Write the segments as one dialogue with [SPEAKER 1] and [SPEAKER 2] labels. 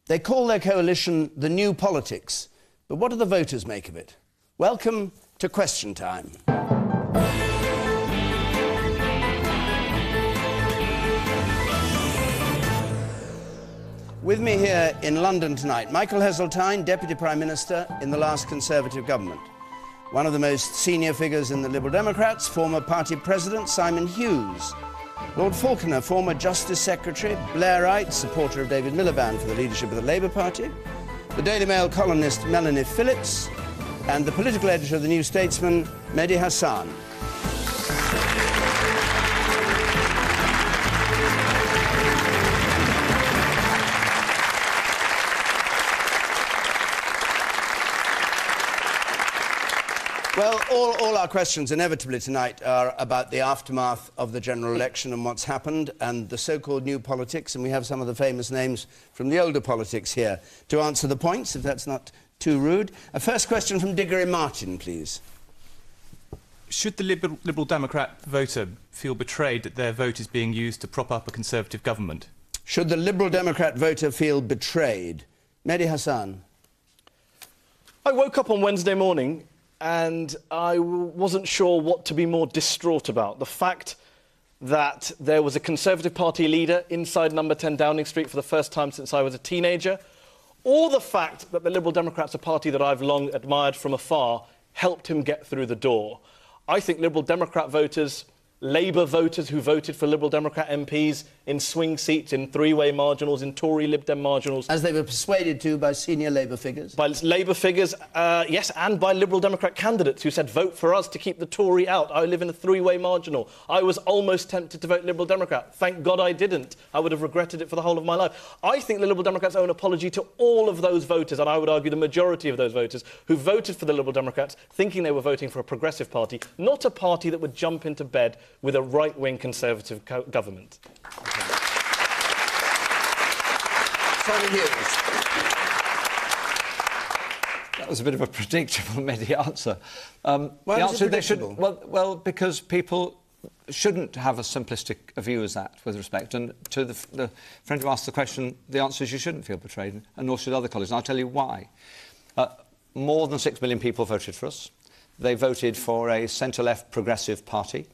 [SPEAKER 1] They call their coalition the New Politics, but what do the voters make of it? Welcome to Question Time. With me here in London tonight, Michael Heseltine, Deputy Prime Minister in the last Conservative government. One of the most senior figures in the Liberal Democrats, former party president Simon Hughes. Lord Falconer, former Justice Secretary, Blairite, supporter of David Miliband for the leadership of the Labour Party, the Daily Mail columnist Melanie Phillips, and the political editor of the New Statesman, Mehdi Hasan. Well, all our questions inevitably tonight are about the aftermath of the general election and what's happened and the so-called new politics, and we have some of the famous names from the older politics here to answer the points, if that's not too rude. A first question from Diggory Martin, please.
[SPEAKER 2] Should the Liberal Democrat voter feel betrayed that their vote is being used to prop up a Conservative government?
[SPEAKER 1] Should the Liberal Democrat voter feel betrayed? Mehdi Hasan.
[SPEAKER 3] I woke up on Wednesday morning and I wasn't sure what to be more distraught about. The fact that there was a Conservative Party leader inside number 10 Downing Street for the first time since I was a teenager, or the fact that the Liberal Democrats, a party that I've long admired from afar, helped him get through the door. I think Liberal Democrat voters, Labour voters who voted for Liberal Democrat MPs in swing seats, in three-way marginals, in Tory Lib Dem marginals.
[SPEAKER 1] As they were persuaded to by senior Labour figures?
[SPEAKER 3] By Labour figures, yes, and by Liberal Democrat candidates who said, vote for us to keep the Tory out. I live in a three-way marginal. I was almost tempted to vote Liberal Democrat. Thank God I didn't. I would have regretted it for the whole of my life. I think the Liberal Democrats owe an apology to all of those voters, and I would argue the majority of those voters who voted for the Liberal Democrats thinking they were voting for a progressive party, not a party that would jump into bed with a right-wing Conservative government.
[SPEAKER 1] Simon Hughes.
[SPEAKER 4] That was a bit of a predictable Mehdi answer.
[SPEAKER 1] Why
[SPEAKER 4] the
[SPEAKER 1] was
[SPEAKER 4] answer
[SPEAKER 1] it predictable?
[SPEAKER 4] well, because people shouldn't have as simplistic a view as that, with respect. And to the friend who asked the question, the answer is you shouldn't feel betrayed, and nor should other colleagues. And I'll tell you why. More than 6 million people voted for us. They voted for a centre-left progressive party.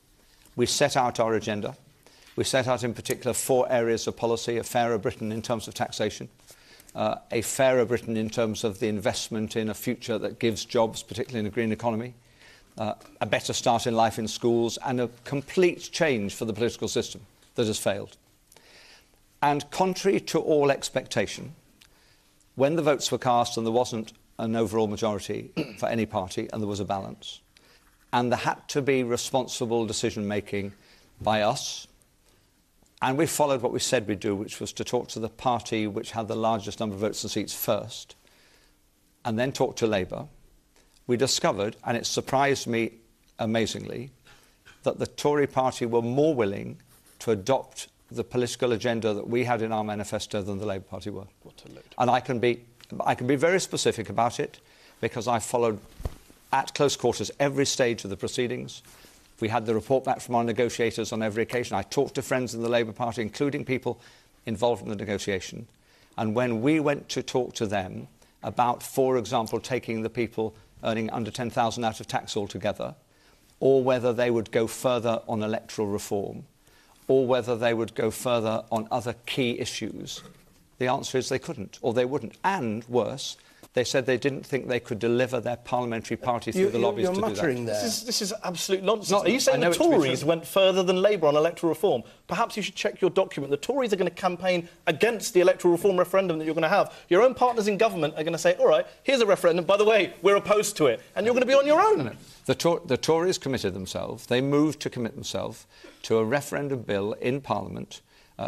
[SPEAKER 4] We set out our agenda. We set out, in particular, 4 areas of policy: a fairer Britain in terms of taxation, a fairer Britain in terms of the investment in a future that gives jobs, particularly in a green economy, a better start in life in schools, and a complete change for the political system that has failed. And contrary to all expectation, when the votes were cast and there wasn't an overall majority for any party and there was a balance, and there had to be responsible decision-making by us, and we followed what we said we'd do, which was to talk to the party which had the largest number of votes and seats first, and then talk to Labour, we discovered, and it surprised me amazingly, that the Tory party were more willing to adopt the political agenda that we had in our manifesto than the Labour Party were.
[SPEAKER 3] What a load.
[SPEAKER 4] And I can be very specific about it, because I followed at close quarters every stage of the proceedings. We had the report back from our negotiators on every occasion. I talked to friends in the Labour Party, including people involved in the negotiation. And when we went to talk to them about, for example, taking the people earning under 10,000 out of tax altogether, or whether they would go further on electoral reform, or whether they would go further on other key issues, the answer is they couldn't, or they wouldn't. And worse, they said they didn't think they could deliver their parliamentary party through the lobbies to do that.
[SPEAKER 1] You're muttering there.
[SPEAKER 3] This is absolute nonsense. Are you saying the Tories went further than Labour on electoral reform? Perhaps you should check your document. The Tories are going to campaign against the electoral reform referendum that you're going to have. Your own partners in government are going to say, all right, here's a referendum, by the way, we're opposed to it, and you're going to be on your own.
[SPEAKER 4] No. The Tories committed themselves, they moved to commit themselves to a referendum bill in Parliament,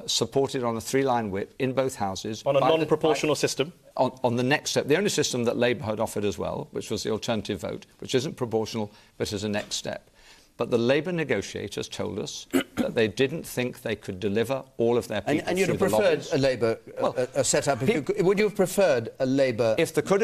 [SPEAKER 4] supported on a 3-line whip in both houses.
[SPEAKER 3] On a non-proportional system?
[SPEAKER 4] On the next step. The only system that Labour had offered as well, which was the alternative vote, which isn't proportional, but is a next step. But the Labour negotiators told us that they didn't think they could deliver all of their people
[SPEAKER 1] and you'd have preferred a Labour set-up. Would you have preferred a Labour?
[SPEAKER 4] If there could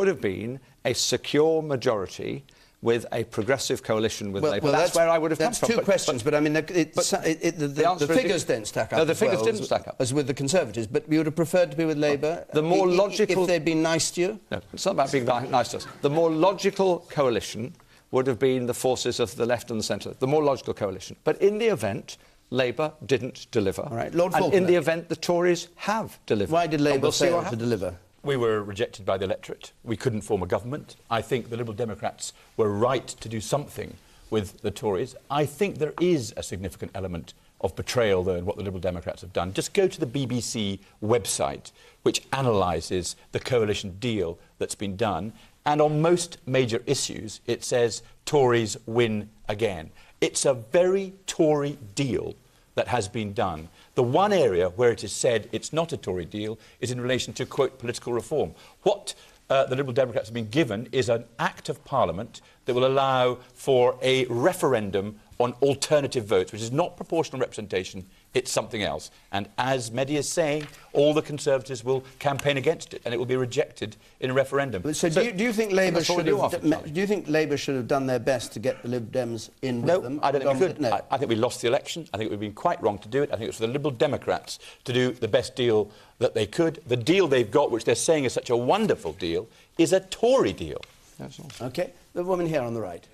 [SPEAKER 4] have been a secure majority with a progressive coalition with Labour. That's where I would have come from.
[SPEAKER 1] That's two questions, but I mean, the figures don't stack up.
[SPEAKER 4] No, the figures didn't stack up.
[SPEAKER 1] As with the Conservatives, but you would have preferred to be with Labour.
[SPEAKER 4] The more logical...
[SPEAKER 1] If they'd been nice to you?
[SPEAKER 4] No, it's not about being nice to us. The more logical coalition would have been the forces of the left and the centre. The more logical coalition. But in the event, Labour didn't deliver.
[SPEAKER 1] All right, Lord
[SPEAKER 4] and
[SPEAKER 1] Faulkner.
[SPEAKER 4] in the event, the Tories have delivered.
[SPEAKER 1] Why did Labour fail to deliver?
[SPEAKER 5] We were rejected by the electorate. We couldn't form a government. I think the Liberal Democrats were right to do something with the Tories. I think there is a significant element of betrayal, though, in what the Liberal Democrats have done. Just go to the BBC website, which analyses the coalition deal that's been done, and on most major issues, it says Tories win again. It's a very Tory deal that has been done. The one area where it is said it's not a Tory deal is in relation to, quote, political reform. What the Liberal Democrats have been given is an Act of Parliament that will allow for a referendum on alternative votes, which is not proportional representation, it's something else. And as Mehdi is saying, all the Conservatives will campaign against it, and it will be rejected in a referendum.
[SPEAKER 1] So do you think Labour should have done their best to get the Lib Dems in with them?
[SPEAKER 5] I don't think we could.
[SPEAKER 1] No.
[SPEAKER 5] I think we lost the election. I think it would have been quite wrong to do it. I think it was for the Liberal Democrats to do the best deal that they could. The deal they've got, which they're saying is such a wonderful deal, is a Tory deal.
[SPEAKER 4] That's all.
[SPEAKER 1] OK. The woman here on the right.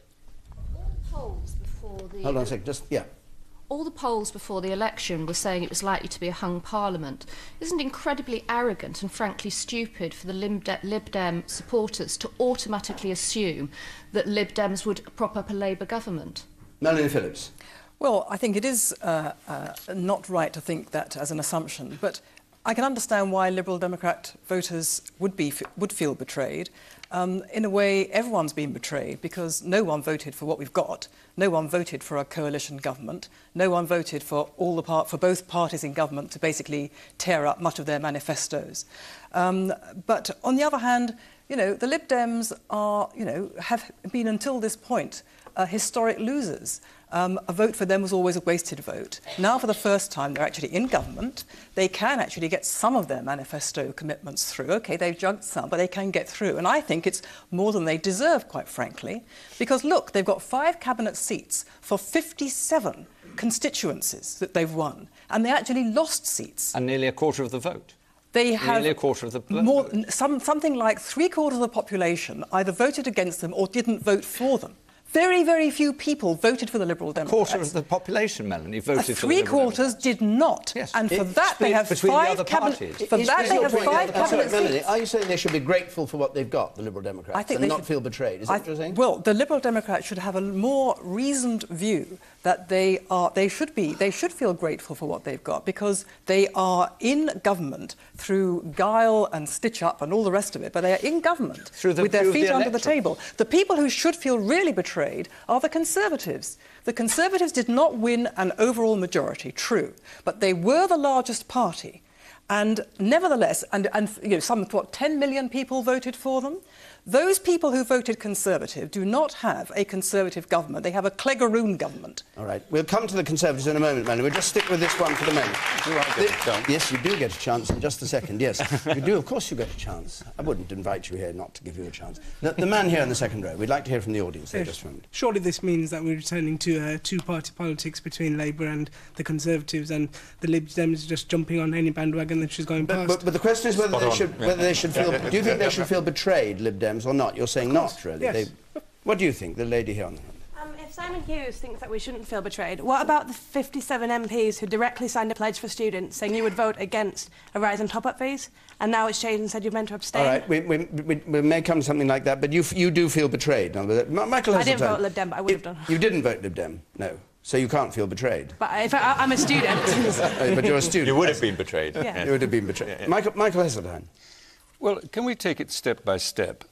[SPEAKER 6] Polls before the...
[SPEAKER 1] Hold on a second, just, yeah.
[SPEAKER 6] All the polls before the election were saying it was likely to be a hung parliament. Isn't it incredibly arrogant and frankly stupid for the Lib Dem supporters to automatically assume that Lib Dems would prop up a Labour government?
[SPEAKER 1] Melanie Phillips.
[SPEAKER 7] Well, I think it is not right to think that as an assumption, but I can understand why Liberal Democrat voters would feel betrayed. In a way, everyone's been betrayed because no one voted for what we've got. No one voted for a coalition government. No one voted for both parties in government to basically tear up much of their manifestos. But on the other hand, you know, the Lib Dems are, you know, have been until this point historic losers. A vote for them was always a wasted vote. Now, for the first time, they're actually in government. They can actually get some of their manifesto commitments through. OK, they've junked some, but they can get through. And I think it's more than they deserve, quite frankly. Because, look, they've got 5 cabinet seats for 57 constituencies that they've won. And they actually lost seats.
[SPEAKER 4] And nearly a quarter of the vote.
[SPEAKER 7] They have
[SPEAKER 4] nearly a quarter of the vote.
[SPEAKER 7] Something like 3/4 of the population either voted against them or didn't vote for them. Very, very few people voted for the Liberal Democrats.
[SPEAKER 4] A quarter of the population, Melanie, voted for the Liberal
[SPEAKER 7] Democrats. 3/4 did not.
[SPEAKER 4] Yes.
[SPEAKER 7] And for that, they have 5 cabinet... For that, they have 5 cabinet
[SPEAKER 1] Melanie, are you saying they should be grateful for what they've got, the Liberal Democrats, and not feel betrayed? Is that what you're saying?
[SPEAKER 7] Well, the Liberal Democrats should have a more reasoned view that they should feel grateful for what they've got because they are in government through guile and stitch up and all the rest of it, but they are in government with their feet under the table. The people who should feel really betrayed are the Conservatives. The Conservatives did not win an overall majority, true, but they were the largest party. And nevertheless, and you know, some, 10 million people voted for them. Those people who voted Conservative do not have a Conservative government. They have a Cleggeroon government.
[SPEAKER 1] All right. We'll come to the Conservatives in a moment, Melanie. We'll just stick with this one for the moment. Yes, you do get a chance in just a second, yes. You do, of course you get a chance. I wouldn't invite you here not to give you a chance. The man here in the second row, we'd like to hear from the audience there just for a moment.
[SPEAKER 8] Surely this means that we're returning to two-party politics between Labour and the Conservatives, and the Lib Dems just jumping on any bandwagon that she's going past.
[SPEAKER 1] But the question is whether they should feel... Do you think they should feel betrayed, Lib Dems, or not? You're saying not, really.
[SPEAKER 8] Yes.
[SPEAKER 1] What do you think, the lady here on the front?
[SPEAKER 9] If Simon Hughes thinks that we shouldn't feel betrayed, what about the 57 MPs who directly signed a pledge for students saying you would vote against a rise in top-up fees, and now it's changed and said you're meant to abstain?
[SPEAKER 1] All right, we may come to something like that, but you do feel betrayed. Michael
[SPEAKER 9] I didn't vote Lib Dem, but I would have done.
[SPEAKER 1] You didn't vote Lib Dem, no. So you can't feel betrayed.
[SPEAKER 9] But if I'm a student...
[SPEAKER 1] But you're a student.
[SPEAKER 5] You would have been betrayed.
[SPEAKER 9] Yeah.
[SPEAKER 1] You would have been betrayed. Yeah. Michael Heseltine.
[SPEAKER 10] Well, can we take it step by step?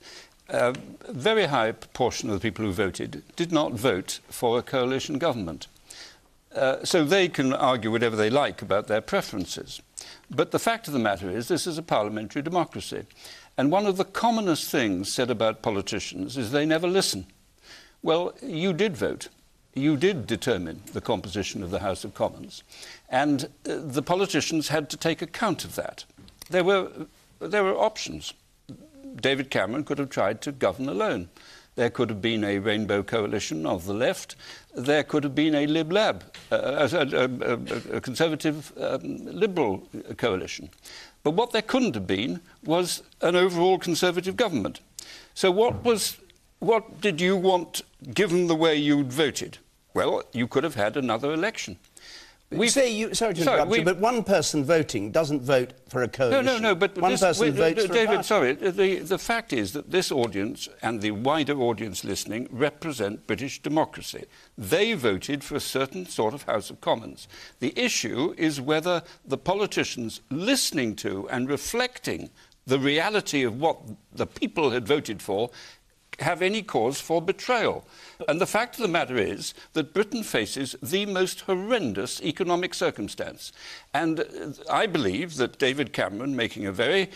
[SPEAKER 10] A very high proportion of the people who voted did not vote for a coalition government. So they can argue whatever they like about their preferences. But the fact of the matter is this is a parliamentary democracy. And one of the commonest things said about politicians is they never listen. Well, you did vote. You did determine the composition of the House of Commons. And the politicians had to take account of that. There were options. David Cameron could have tried to govern alone. There could have been a rainbow coalition of the left. There could have been a Lib Lab, a conservative liberal coalition. But what there couldn't have been was an overall conservative government. So what did you want, given the way you'd voted? Well, you could have had another election.
[SPEAKER 1] Sorry to interrupt you, but one person voting doesn't vote for a coalition.
[SPEAKER 10] No, but
[SPEAKER 1] one person votes for
[SPEAKER 10] David,
[SPEAKER 1] a party.
[SPEAKER 10] sorry, the fact is that this audience and the wider audience listening represent British democracy. They voted for a certain sort of House of Commons. The issue is whether the politicians listening to and reflecting the reality of what the people had voted for have any cause for betrayal. And the fact of the matter is that Britain faces the most horrendous economic circumstance. And I believe that David Cameron, making a very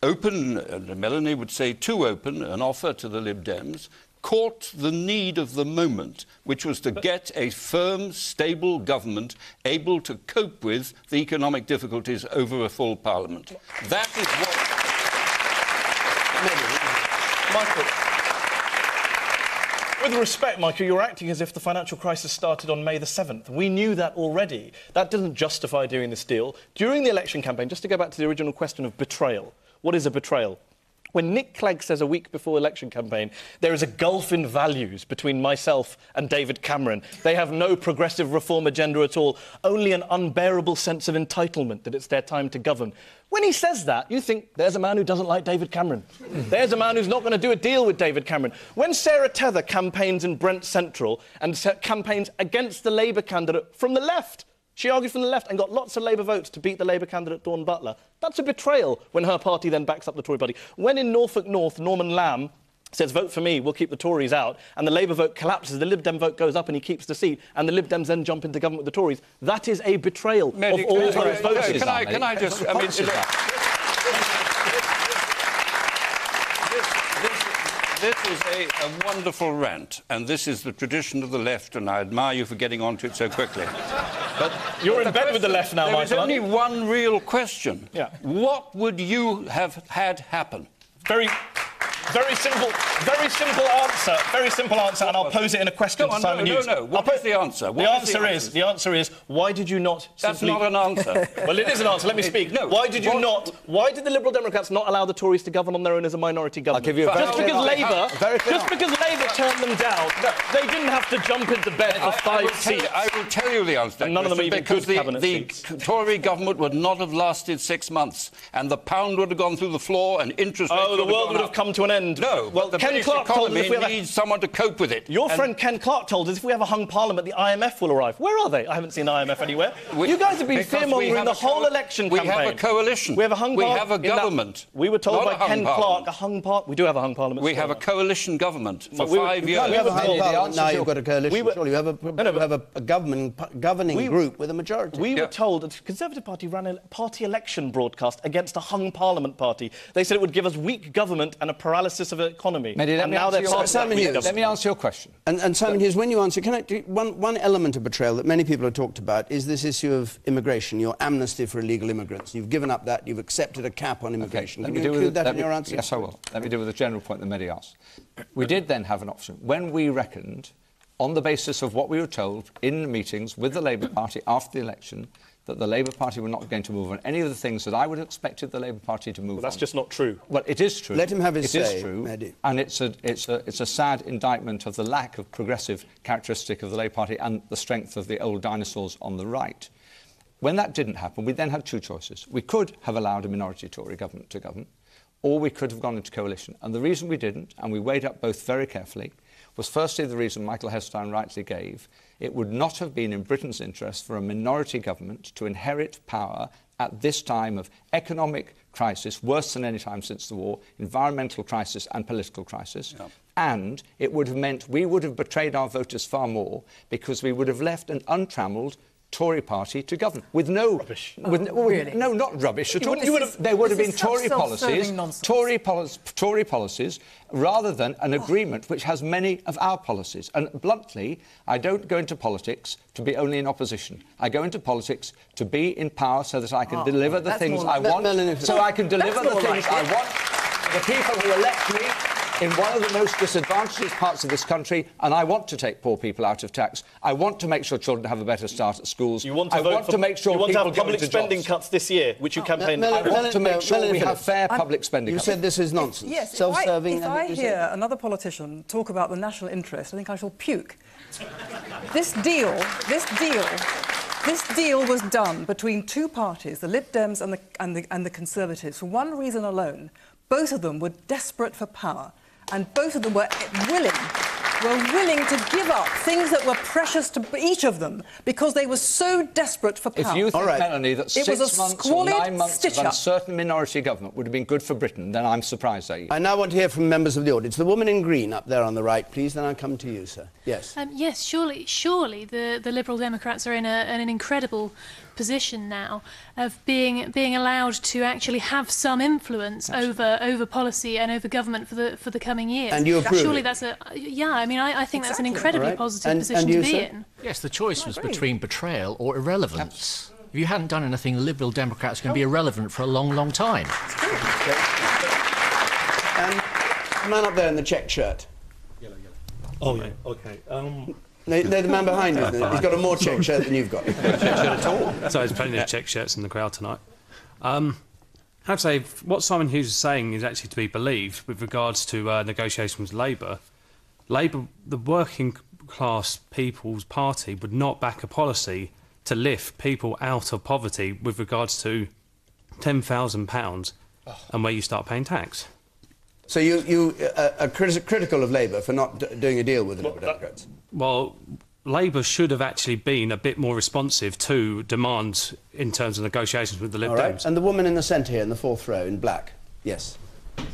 [SPEAKER 10] open, and Melanie would say too open, an offer to the Lib Dems, caught the need of the moment, which was to get a firm, stable government able to cope with the economic difficulties over a full parliament. That is what...
[SPEAKER 3] Michael. With respect, Michael, you're acting as if the financial crisis started on May the 7th. We knew that already. That doesn't justify doing this deal. During the election campaign, just to go back to the original question of betrayal, what is a betrayal? When Nick Clegg says a week before election campaign, there is a gulf in values between myself and David Cameron. They have no progressive reform agenda at all, only an unbearable sense of entitlement that it's their time to govern. When he says that, you think, there's a man who doesn't like David Cameron. There's a man who's not going to do a deal with David Cameron. When Sarah Tether campaigns in Brent Central and campaigns against the Labour candidate from the left, she argued from the left and got lots of Labour votes to beat the Labour candidate Dawn Butler. That's a betrayal when her party then backs up the Tory party. When in Norfolk North, Norman Lamb says, vote for me, we'll keep the Tories out, and the Labour vote collapses, the Lib Dem vote goes up and he keepes the seat, and the Lib Dems then jump into government with the Tories, that is a betrayal of all those voters.
[SPEAKER 10] Can I just... I mean, this is a wonderful rant, and this is the tradition of the left, and I admire you for getting onto it so quickly.
[SPEAKER 3] But you're in bed with the left now, Michael.
[SPEAKER 10] There's only one real question.
[SPEAKER 3] Yeah.
[SPEAKER 10] What would you have had happen?
[SPEAKER 3] Very simple answer, and I'll pose it in a question to Simon Hughes.
[SPEAKER 10] No. What is the answer?
[SPEAKER 3] The answer is, why did you not
[SPEAKER 10] That's not an answer.
[SPEAKER 3] Well, it is an answer. Let me speak.
[SPEAKER 10] No.
[SPEAKER 3] Why did the Liberal Democrats not allow the Tories to govern on their own as a minority government?
[SPEAKER 4] I'll give you a
[SPEAKER 3] just because Labour turned them down, they didn't have to jump into bed for 5 seats.
[SPEAKER 10] I will tell you the answer to that
[SPEAKER 3] none of them even
[SPEAKER 10] because
[SPEAKER 3] good cabinet
[SPEAKER 10] the
[SPEAKER 3] seats.
[SPEAKER 10] Tory government would not have lasted 6 months, and the pound would have gone through the floor, and interest rates
[SPEAKER 3] the world would have come to an end.
[SPEAKER 10] No,
[SPEAKER 3] well,
[SPEAKER 10] the
[SPEAKER 3] Ken
[SPEAKER 10] British
[SPEAKER 3] Clark told us
[SPEAKER 10] economy
[SPEAKER 3] if we
[SPEAKER 10] needs someone to cope with it.
[SPEAKER 3] Your friend Ken Clark told us if we have a hung parliament, the IMF will arrive. Where are they? I haven't seen IMF anywhere. You guys have been fear-mongering the whole election campaign.
[SPEAKER 10] We have a coalition.
[SPEAKER 3] We have a hung parliament.
[SPEAKER 10] We have a government.
[SPEAKER 3] We were told by Ken Clark a hung parliament. We do have a hung parliament.
[SPEAKER 10] We have a coalition government for 5 years.
[SPEAKER 1] We have a hung parliament. Now you've got a coalition. Surely you have a governing group with a majority.
[SPEAKER 3] We were told that the Conservative Party ran a party election broadcast against a hung parliament party. They said it would give us weak government and a paralysis of the economy.
[SPEAKER 4] Let me answer your question.
[SPEAKER 1] And Simon Hughes, when you answer, can I do one element of betrayal that many people have talked about is this issue of immigration, your amnesty for illegal immigrants. You've given up that, you've accepted a cap on immigration. Can you include that in your answer?
[SPEAKER 4] Yes, I will. Let me deal with the general point that Mehdi asked. We did then have an option. When we reckoned, on the basis of what we were told in meetings with the Labour Party after the election, that the Labour Party were not going to move on any of the things that I would have expected the Labour Party to move on.
[SPEAKER 3] That's just not true.
[SPEAKER 4] Well, it is true.
[SPEAKER 1] Let him have his say.
[SPEAKER 4] It is true,
[SPEAKER 1] Mehdi.
[SPEAKER 4] and it's a sad indictment of the lack of progressive characteristic of the Labour Party and the strength of the old dinosaurs on the right. When that didn't happen, we then had two choices. We could have allowed a minority Tory government to govern, or we could have gone into coalition. And the reason we didn't, and we weighed up both very carefully, was firstly the reason Michael Heseltine rightly gave. It would not have been in Britain's interest for a minority government to inherit power at this time of economic crisis, worse than any time since the war, environmental crisis and political crisis. Yeah. And it would have meant we would have betrayed our voters far more because we would have left an untrammelled Tory party to govern with no
[SPEAKER 3] rubbish.
[SPEAKER 7] Really?
[SPEAKER 4] No, not rubbish at all. There would have been Tory policies, rather than an agreement which has many of our policies. And bluntly, I don't go into politics to be only in opposition. I go into politics to be in power so that I can deliver the things I want. So I can deliver the things I want. The people who elect me in one of the most disadvantaged parts of this country, and I want to take poor people out of tax. I want to make sure children have a better start at schools.
[SPEAKER 3] You want to
[SPEAKER 4] I
[SPEAKER 3] vote
[SPEAKER 4] want
[SPEAKER 3] for,
[SPEAKER 4] to make sure
[SPEAKER 3] you want to
[SPEAKER 4] people
[SPEAKER 3] have public
[SPEAKER 4] go into
[SPEAKER 3] spending
[SPEAKER 4] jobs.
[SPEAKER 3] cuts this year, which you campaigned.
[SPEAKER 4] I want to make sure we have fair public spending.
[SPEAKER 1] You
[SPEAKER 4] cuts.
[SPEAKER 1] said this is nonsense.
[SPEAKER 7] Yes,
[SPEAKER 1] Self-serving.
[SPEAKER 7] if I hear another politician talk about the national interest, I think I shall puke. This deal was done between two parties, the Lib Dems and the Conservatives, for one reason alone. Both of them were desperate for power, and both of them were willing to give up things that were precious to each of them because they were so desperate for power.
[SPEAKER 4] If you think, Melanie, that
[SPEAKER 7] it
[SPEAKER 4] 6
[SPEAKER 7] was a
[SPEAKER 4] months or 9 months of
[SPEAKER 7] stitch-up.
[SPEAKER 4] uncertain minority government would have been good for Britain, then I'm surprised at you.
[SPEAKER 1] I now want to hear from members of the audience. The woman in green up there on the right, please, then I'll come to you, sir. Yes.
[SPEAKER 11] Yes, surely the Liberal Democrats are in an incredible position now of being allowed to actually have some influence over policy and over government for the coming years.
[SPEAKER 1] And you agree?
[SPEAKER 11] Surely that's I think that's an incredibly positive position
[SPEAKER 1] and you,
[SPEAKER 11] to be
[SPEAKER 1] sir?
[SPEAKER 11] in.
[SPEAKER 12] Yes, the choice was between betrayal or irrelevance. If you hadn't done anything, the Liberal Democrats can be irrelevant for a long, long time.
[SPEAKER 1] And the man up there in the checked shirt.
[SPEAKER 13] Yellow. Oh, yeah, OK.
[SPEAKER 1] No, the man behind you. He's got a more checked shirt than you've got.
[SPEAKER 13] So there's plenty of checked shirts in the crowd tonight. I have to say, what Simon Hughes is saying is actually to be believed with regards to negotiations with Labour. Labour, the working class people's party, would not back a policy to lift people out of poverty with regards to £10,000 and where you start paying tax.
[SPEAKER 1] So you are critical of Labour for not doing a deal with the Liberal Democrats?
[SPEAKER 13] Well, Labour should have actually been a bit more responsive to demands in terms of negotiations with the Lib Dems.
[SPEAKER 1] And the woman in the centre here, in the fourth row, in black. Yes.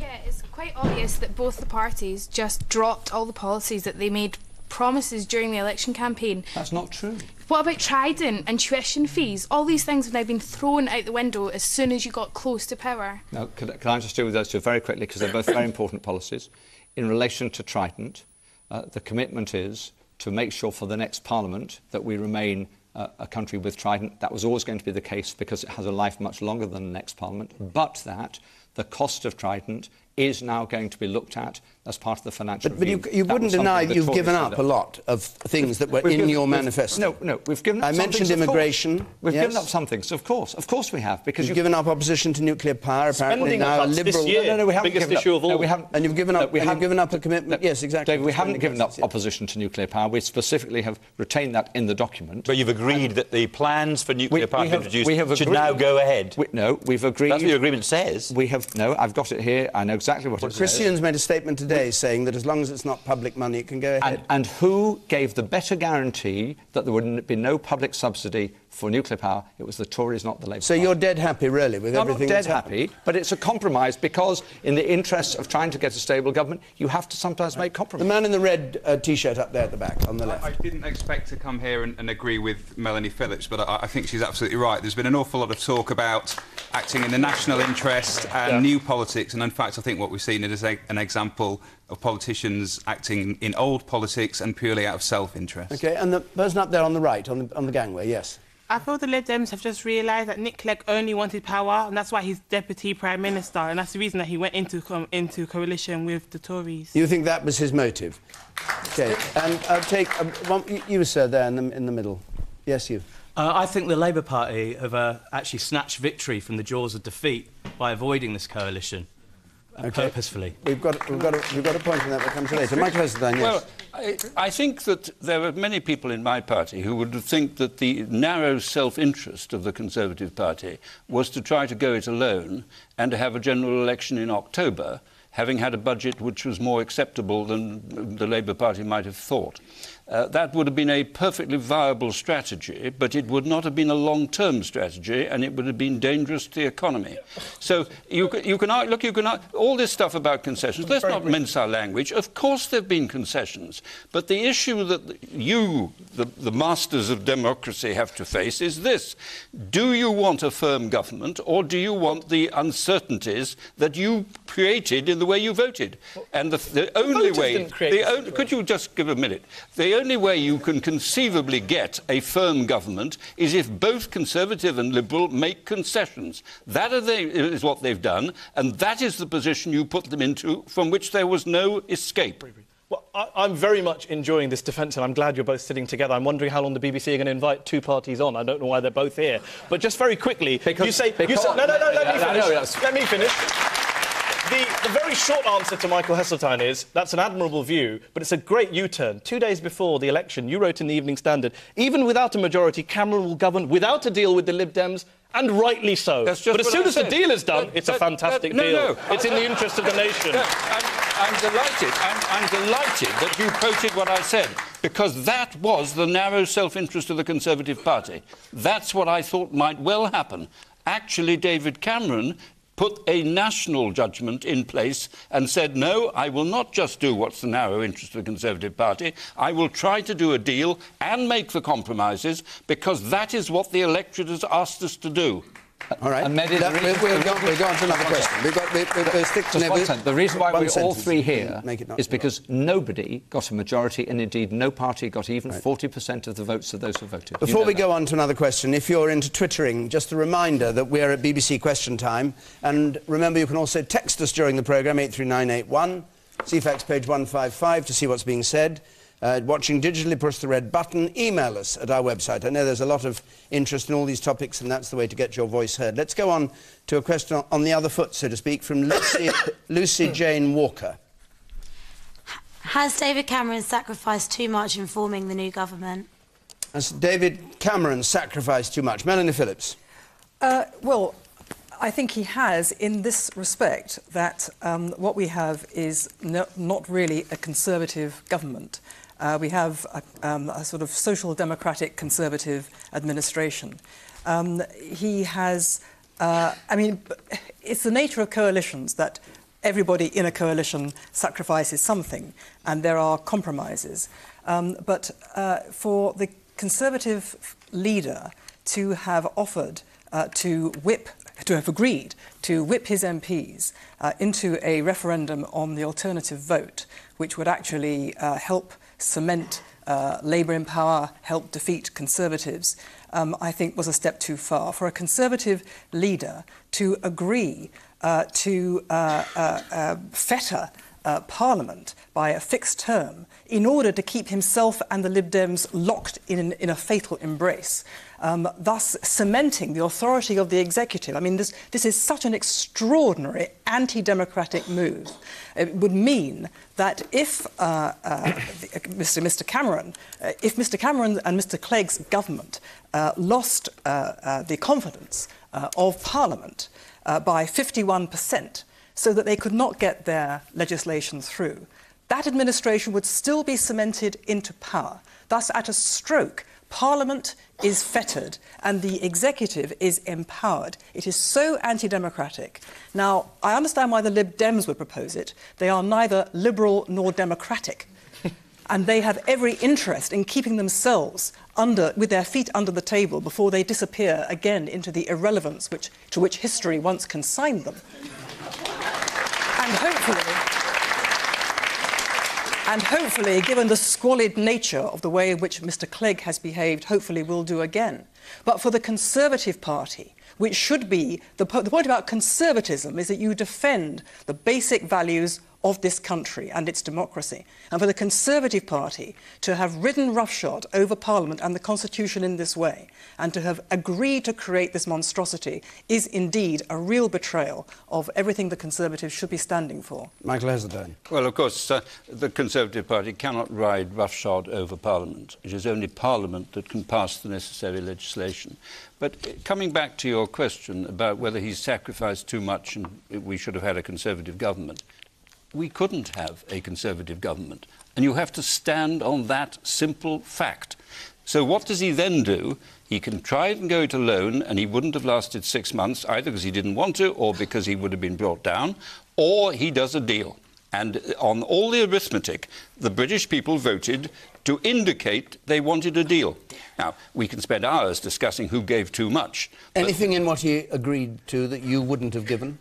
[SPEAKER 14] Yeah, it's quite obvious that both the parties just dropped all the policies that they made promises during the election campaign.
[SPEAKER 4] That's not true.
[SPEAKER 14] What about Trident and tuition fees? All these things have now been thrown out the window as soon as you got close to power.
[SPEAKER 4] Now, can I just deal with those two very quickly, because they're both very important policies. In relation to Trident, the commitment is to make sure for the next Parliament that we remain a country with Trident. That was always going to be the case because it has a life much longer than the next Parliament, but that the cost of Trident is now going to be looked at as part of the financial review.
[SPEAKER 1] But you wouldn't deny that you've given up a lot of things that were in your manifesto.
[SPEAKER 4] No, we've given up
[SPEAKER 1] I
[SPEAKER 4] some
[SPEAKER 1] mentioned
[SPEAKER 4] things,
[SPEAKER 1] immigration.
[SPEAKER 4] We've given up some things, of course we have. Because
[SPEAKER 1] you've given up opposition to nuclear power, apparently now a Liberal...
[SPEAKER 3] This year,
[SPEAKER 4] no, we haven't
[SPEAKER 3] biggest
[SPEAKER 4] given
[SPEAKER 3] issue
[SPEAKER 4] up.
[SPEAKER 3] of all.
[SPEAKER 4] No, we haven't.
[SPEAKER 1] And you've given up, a commitment... Yes, exactly.
[SPEAKER 4] David, we haven't given up opposition to nuclear power. We specifically have retained that in the document.
[SPEAKER 5] But you've agreed that the plans for nuclear power introduced should
[SPEAKER 4] agreed,
[SPEAKER 5] now go ahead.
[SPEAKER 4] No, we've agreed...
[SPEAKER 5] That's what your agreement says.
[SPEAKER 4] We have... No, I've got it here. I know exactly what it says.
[SPEAKER 1] Christian's made a statement today saying that as long as it's not public money, it can go ahead.
[SPEAKER 4] And who gave the better guarantee that there would be no public subsidy for nuclear power? It was the Tories, not the Labour
[SPEAKER 1] So
[SPEAKER 4] Party.
[SPEAKER 1] you're dead happy, really, with everything
[SPEAKER 4] that's
[SPEAKER 1] that's
[SPEAKER 4] happened? I'm not dead happy, but it's a compromise because in the interests of trying to get a stable government, you have to sometimes make compromises.
[SPEAKER 1] The man in the red T-shirt up there at the back, on the left.
[SPEAKER 15] I didn't expect to come here and agree with Melanie Phillips, but I think she's absolutely right. There's been an awful lot of talk about acting in the national interest and new politics, and in fact I think what we've seen is an example of politicians acting in old politics and purely out of self-interest.
[SPEAKER 1] OK, and the person up there on the right, on the gangway, yes.
[SPEAKER 16] I feel the Lib Dems have just realised that Nick Clegg only wanted power, and that's why he's Deputy Prime Minister, and that's the reason that he went into coalition with the Tories.
[SPEAKER 1] You think that was his motive? OK, and I'll take... you, sir, there in the middle. Yes, you.
[SPEAKER 17] I think the Labour Party have actually snatched victory from the jaws of defeat by avoiding this coalition. Purposefully.
[SPEAKER 1] We've got a point on that comes later. Michael Heseltine, yes.
[SPEAKER 10] Well, I think that there are many people in my party who would think that the narrow self-interest of the Conservative Party was to try to go it alone and to have a general election in October, having had a budget which was more acceptable than the Labour Party might have thought. That would have been a perfectly viable strategy, but it would not have been a long-term strategy, and it would have been dangerous to the economy. So you can all this stuff about concessions. Let's not mince our language. Of course there have been concessions, but the issue that you, the masters of democracy, have to face is this: do you want a firm government, or do you want the uncertainties that you created in the way you voted? And the only way... could you just give a minute? The the only way you can conceivably get a firm government is if both Conservative and Liberal make concessions. That is what they've done, and that is the position you put them into, from which there was no escape.
[SPEAKER 3] Well, I'm very much enjoying this defence, and I'm glad you're both sitting together. I'm wondering how long the BBC are going to invite two parties on. I don't know why they're both here. But just very quickly, let me finish. The very short answer to Michael Heseltine is, that's an admirable view, but it's a great U-turn. 2 days before the election, you wrote in the Evening Standard, even without a majority, Cameron will govern without a deal with the Lib Dems, and rightly so. But as soon as the deal is done, it's a fantastic deal. It's in the interest of the nation.
[SPEAKER 10] I'm delighted that you quoted what I said, because that was the narrow self-interest of the Conservative Party. That's what I thought might well happen. Actually, David Cameron put a national judgment in place and said, no, I will not just do what's the narrow interest of the Conservative Party, I will try to do a deal and make the compromises, because that is what the electorate has asked us to do.
[SPEAKER 1] All right.
[SPEAKER 4] And
[SPEAKER 1] we'll go on to another question. We'll stick to
[SPEAKER 4] the reason why we're all three here is because nobody got a majority, and indeed no party got even 40% of the votes of those who voted.
[SPEAKER 1] Before we go on to another question, if you're into Twittering, just a reminder that we're at BBC Question Time, and remember you can also text us during the programme, 83981, CFAX page 155 to see what's being said. Watching digitally, push the red button, email us at our website. I know there's a lot of interest in all these topics, and that's the way to get your voice heard. Let's go on to a question on the other foot, so to speak, from Lucy Jane Walker.
[SPEAKER 18] Has David Cameron sacrificed too much in forming the new government?
[SPEAKER 1] Has David Cameron sacrificed too much? Melanie Phillips.
[SPEAKER 7] Well, I think he has, in this respect, that what we have is not really a Conservative government. We have a sort of social democratic Conservative administration. He has, I mean, it's the nature of coalitions that everybody in a coalition sacrifices something, and there are compromises. But for the Conservative leader to have offered to have agreed to whip his MPs into a referendum on the alternative vote, which would actually help cement Labour in power, help defeat Conservatives, I think was a step too far. For a Conservative leader to agree to fetter Parliament by a fixed term in order to keep himself and the Lib Dems locked in a fatal embrace, thus cementing the authority of the executive. I mean, this is such an extraordinary anti-democratic move. It would mean that if Mr. Cameron and Mr. Clegg's government lost the confidence of Parliament by 51%, so that they could not get their legislation through, that administration would still be cemented into power. Thus, at a stroke, Parliament is fettered and the executive is empowered. It is so anti-democratic. Now, I understand why the Lib Dems would propose it. They are neither liberal nor democratic. And they have every interest in keeping themselves with their feet under the table before they disappear again into the irrelevance to which history once consigned them. And hopefully, given the squalid nature of the way in which Mr. Clegg has behaved, hopefully will do again. But for the Conservative Party, which should be... The point about conservatism is that you defend the basic values of this country and its democracy. And for the Conservative Party to have ridden roughshod over Parliament and the Constitution in this way, and to have agreed to create this monstrosity, is indeed a real betrayal of everything the Conservatives should be standing for.
[SPEAKER 1] Michael Heseltine.
[SPEAKER 10] Well, of course, the Conservative Party cannot ride roughshod over Parliament. It is only Parliament that can pass the necessary legislation. But coming back to your question about whether he's sacrificed too much and we should have had a Conservative government, we couldn't have a Conservative government. And you have to stand on that simple fact. So what does he then do? He can try and go it alone, and he wouldn't have lasted 6 months, either because he didn't want to or because he would have been brought down, or he does a deal. And on all the arithmetic, the British people voted to indicate they wanted a deal. Now, we can spend hours discussing who gave too much.
[SPEAKER 1] Anything in what he agreed to that you wouldn't have given?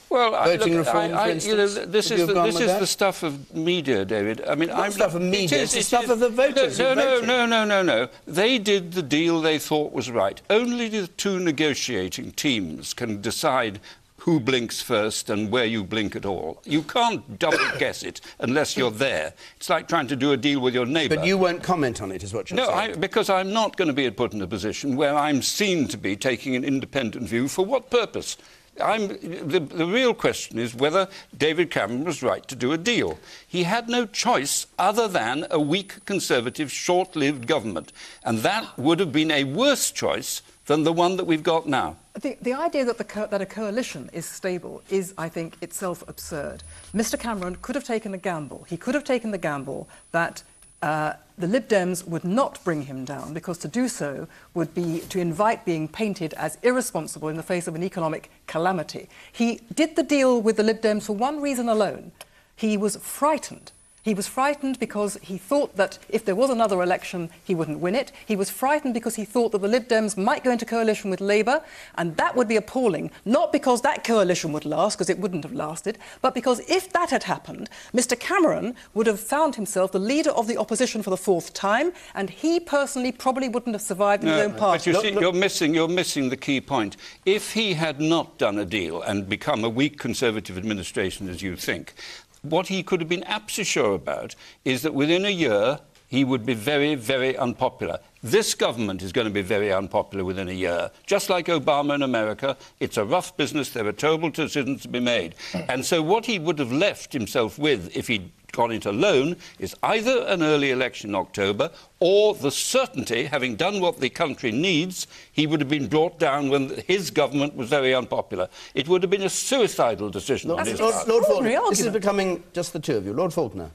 [SPEAKER 10] Well,
[SPEAKER 1] voting reform, for instance?
[SPEAKER 10] This is the stuff of media, David. I mean,
[SPEAKER 1] not stuff of media. It's the stuff of the voters.
[SPEAKER 10] No. They did the deal they thought was right. Only the two negotiating teams can decide who blinks first and where you blink at all. You can't double guess it unless you're there. It's like trying to do a deal with your neighbour.
[SPEAKER 1] But you won't comment on it, is what you're saying?
[SPEAKER 10] No, because I'm not going to be put in a position where I'm seen to be taking an independent view. For what purpose? The real question is whether David Cameron was right to do a deal. He had no choice other than a weak, Conservative, short-lived government. And that would have been a worse choice than the one that we've got now.
[SPEAKER 7] The idea that a coalition is stable is, I think, itself absurd. Mr Cameron could have taken a gamble. He could have taken the gamble that the Lib Dems would not bring him down, because to do so would be to invite being painted as irresponsible in the face of an economic calamity. He did the deal with the Lib Dems for one reason alone. He was frightened. He was frightened because he thought that if there was another election, he wouldn't win it. He was frightened because he thought that the Lib Dems might go into coalition with Labour, and that would be appalling, not because that coalition would last, because it wouldn't have lasted, but because if that had happened, Mr Cameron would have found himself the leader of the opposition for the fourth time, and he personally probably wouldn't have survived in his own party.
[SPEAKER 10] But you see, you're missing the key point. If he had not done a deal and become a weak Conservative administration, as you think, what he could have been absolutely sure about is that within a year he would be very, very unpopular. This government is going to be very unpopular within a year. Just like Obama in America, it's a rough business. There are terrible decisions to be made. And so what he would have left himself with if he'd gone it alone is either an early election in October or the certainty, having done what the country needs, he would have been brought down when his government was very unpopular. It would have been a suicidal decision on his part.
[SPEAKER 1] Lord Faulkner, this is becoming just the two of you. Lord Faulkner.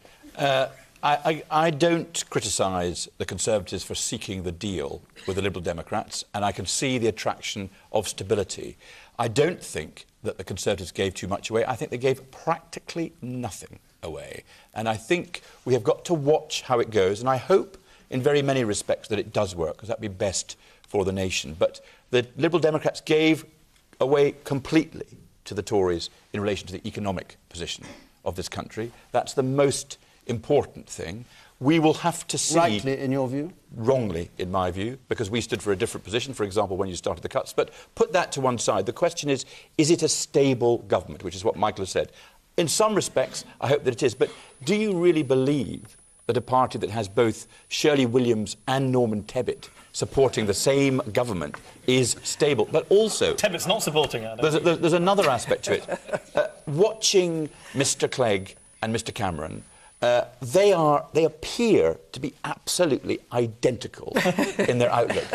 [SPEAKER 5] I don't criticise the Conservatives for seeking the deal with the Liberal Democrats, and I can see the attraction of stability. I don't think that the Conservatives gave too much away. I think they gave practically nothing away. And I think we have got to watch how it goes, and I hope in very many respects that it does work, because that would be best for the nation. But the Liberal Democrats gave away completely to the Tories in relation to the economic position of this country. That's the most important thing. We will have to see...
[SPEAKER 1] Rightly, in your view?
[SPEAKER 5] Wrongly, in my view, because we stood for a different position, for example, when you started the cuts. But put that to one side. The question is it a stable government, which is what Michael has said. In some respects, I hope that it is. But do you really believe that a party that has both Shirley Williams and Norman Tebbit supporting the same government is stable? But also...
[SPEAKER 3] Tebbitt's not supporting it.
[SPEAKER 5] There's another aspect to it. Watching Mr Clegg and Mr Cameron, they appear to be absolutely identical in their outlook.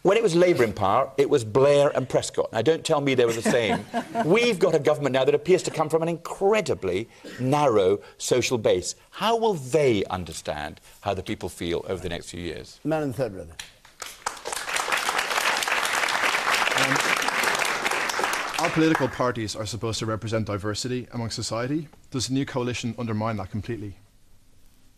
[SPEAKER 5] When it was Labour in power, it was Blair and Prescott. Now, don't tell me they were the same. We've got a government now that appears to come from an incredibly narrow social base. How will they understand how the people feel over the next few years?
[SPEAKER 1] Man in the third row there.
[SPEAKER 19] Our political parties are supposed to represent diversity among society. Does the new coalition undermine that completely?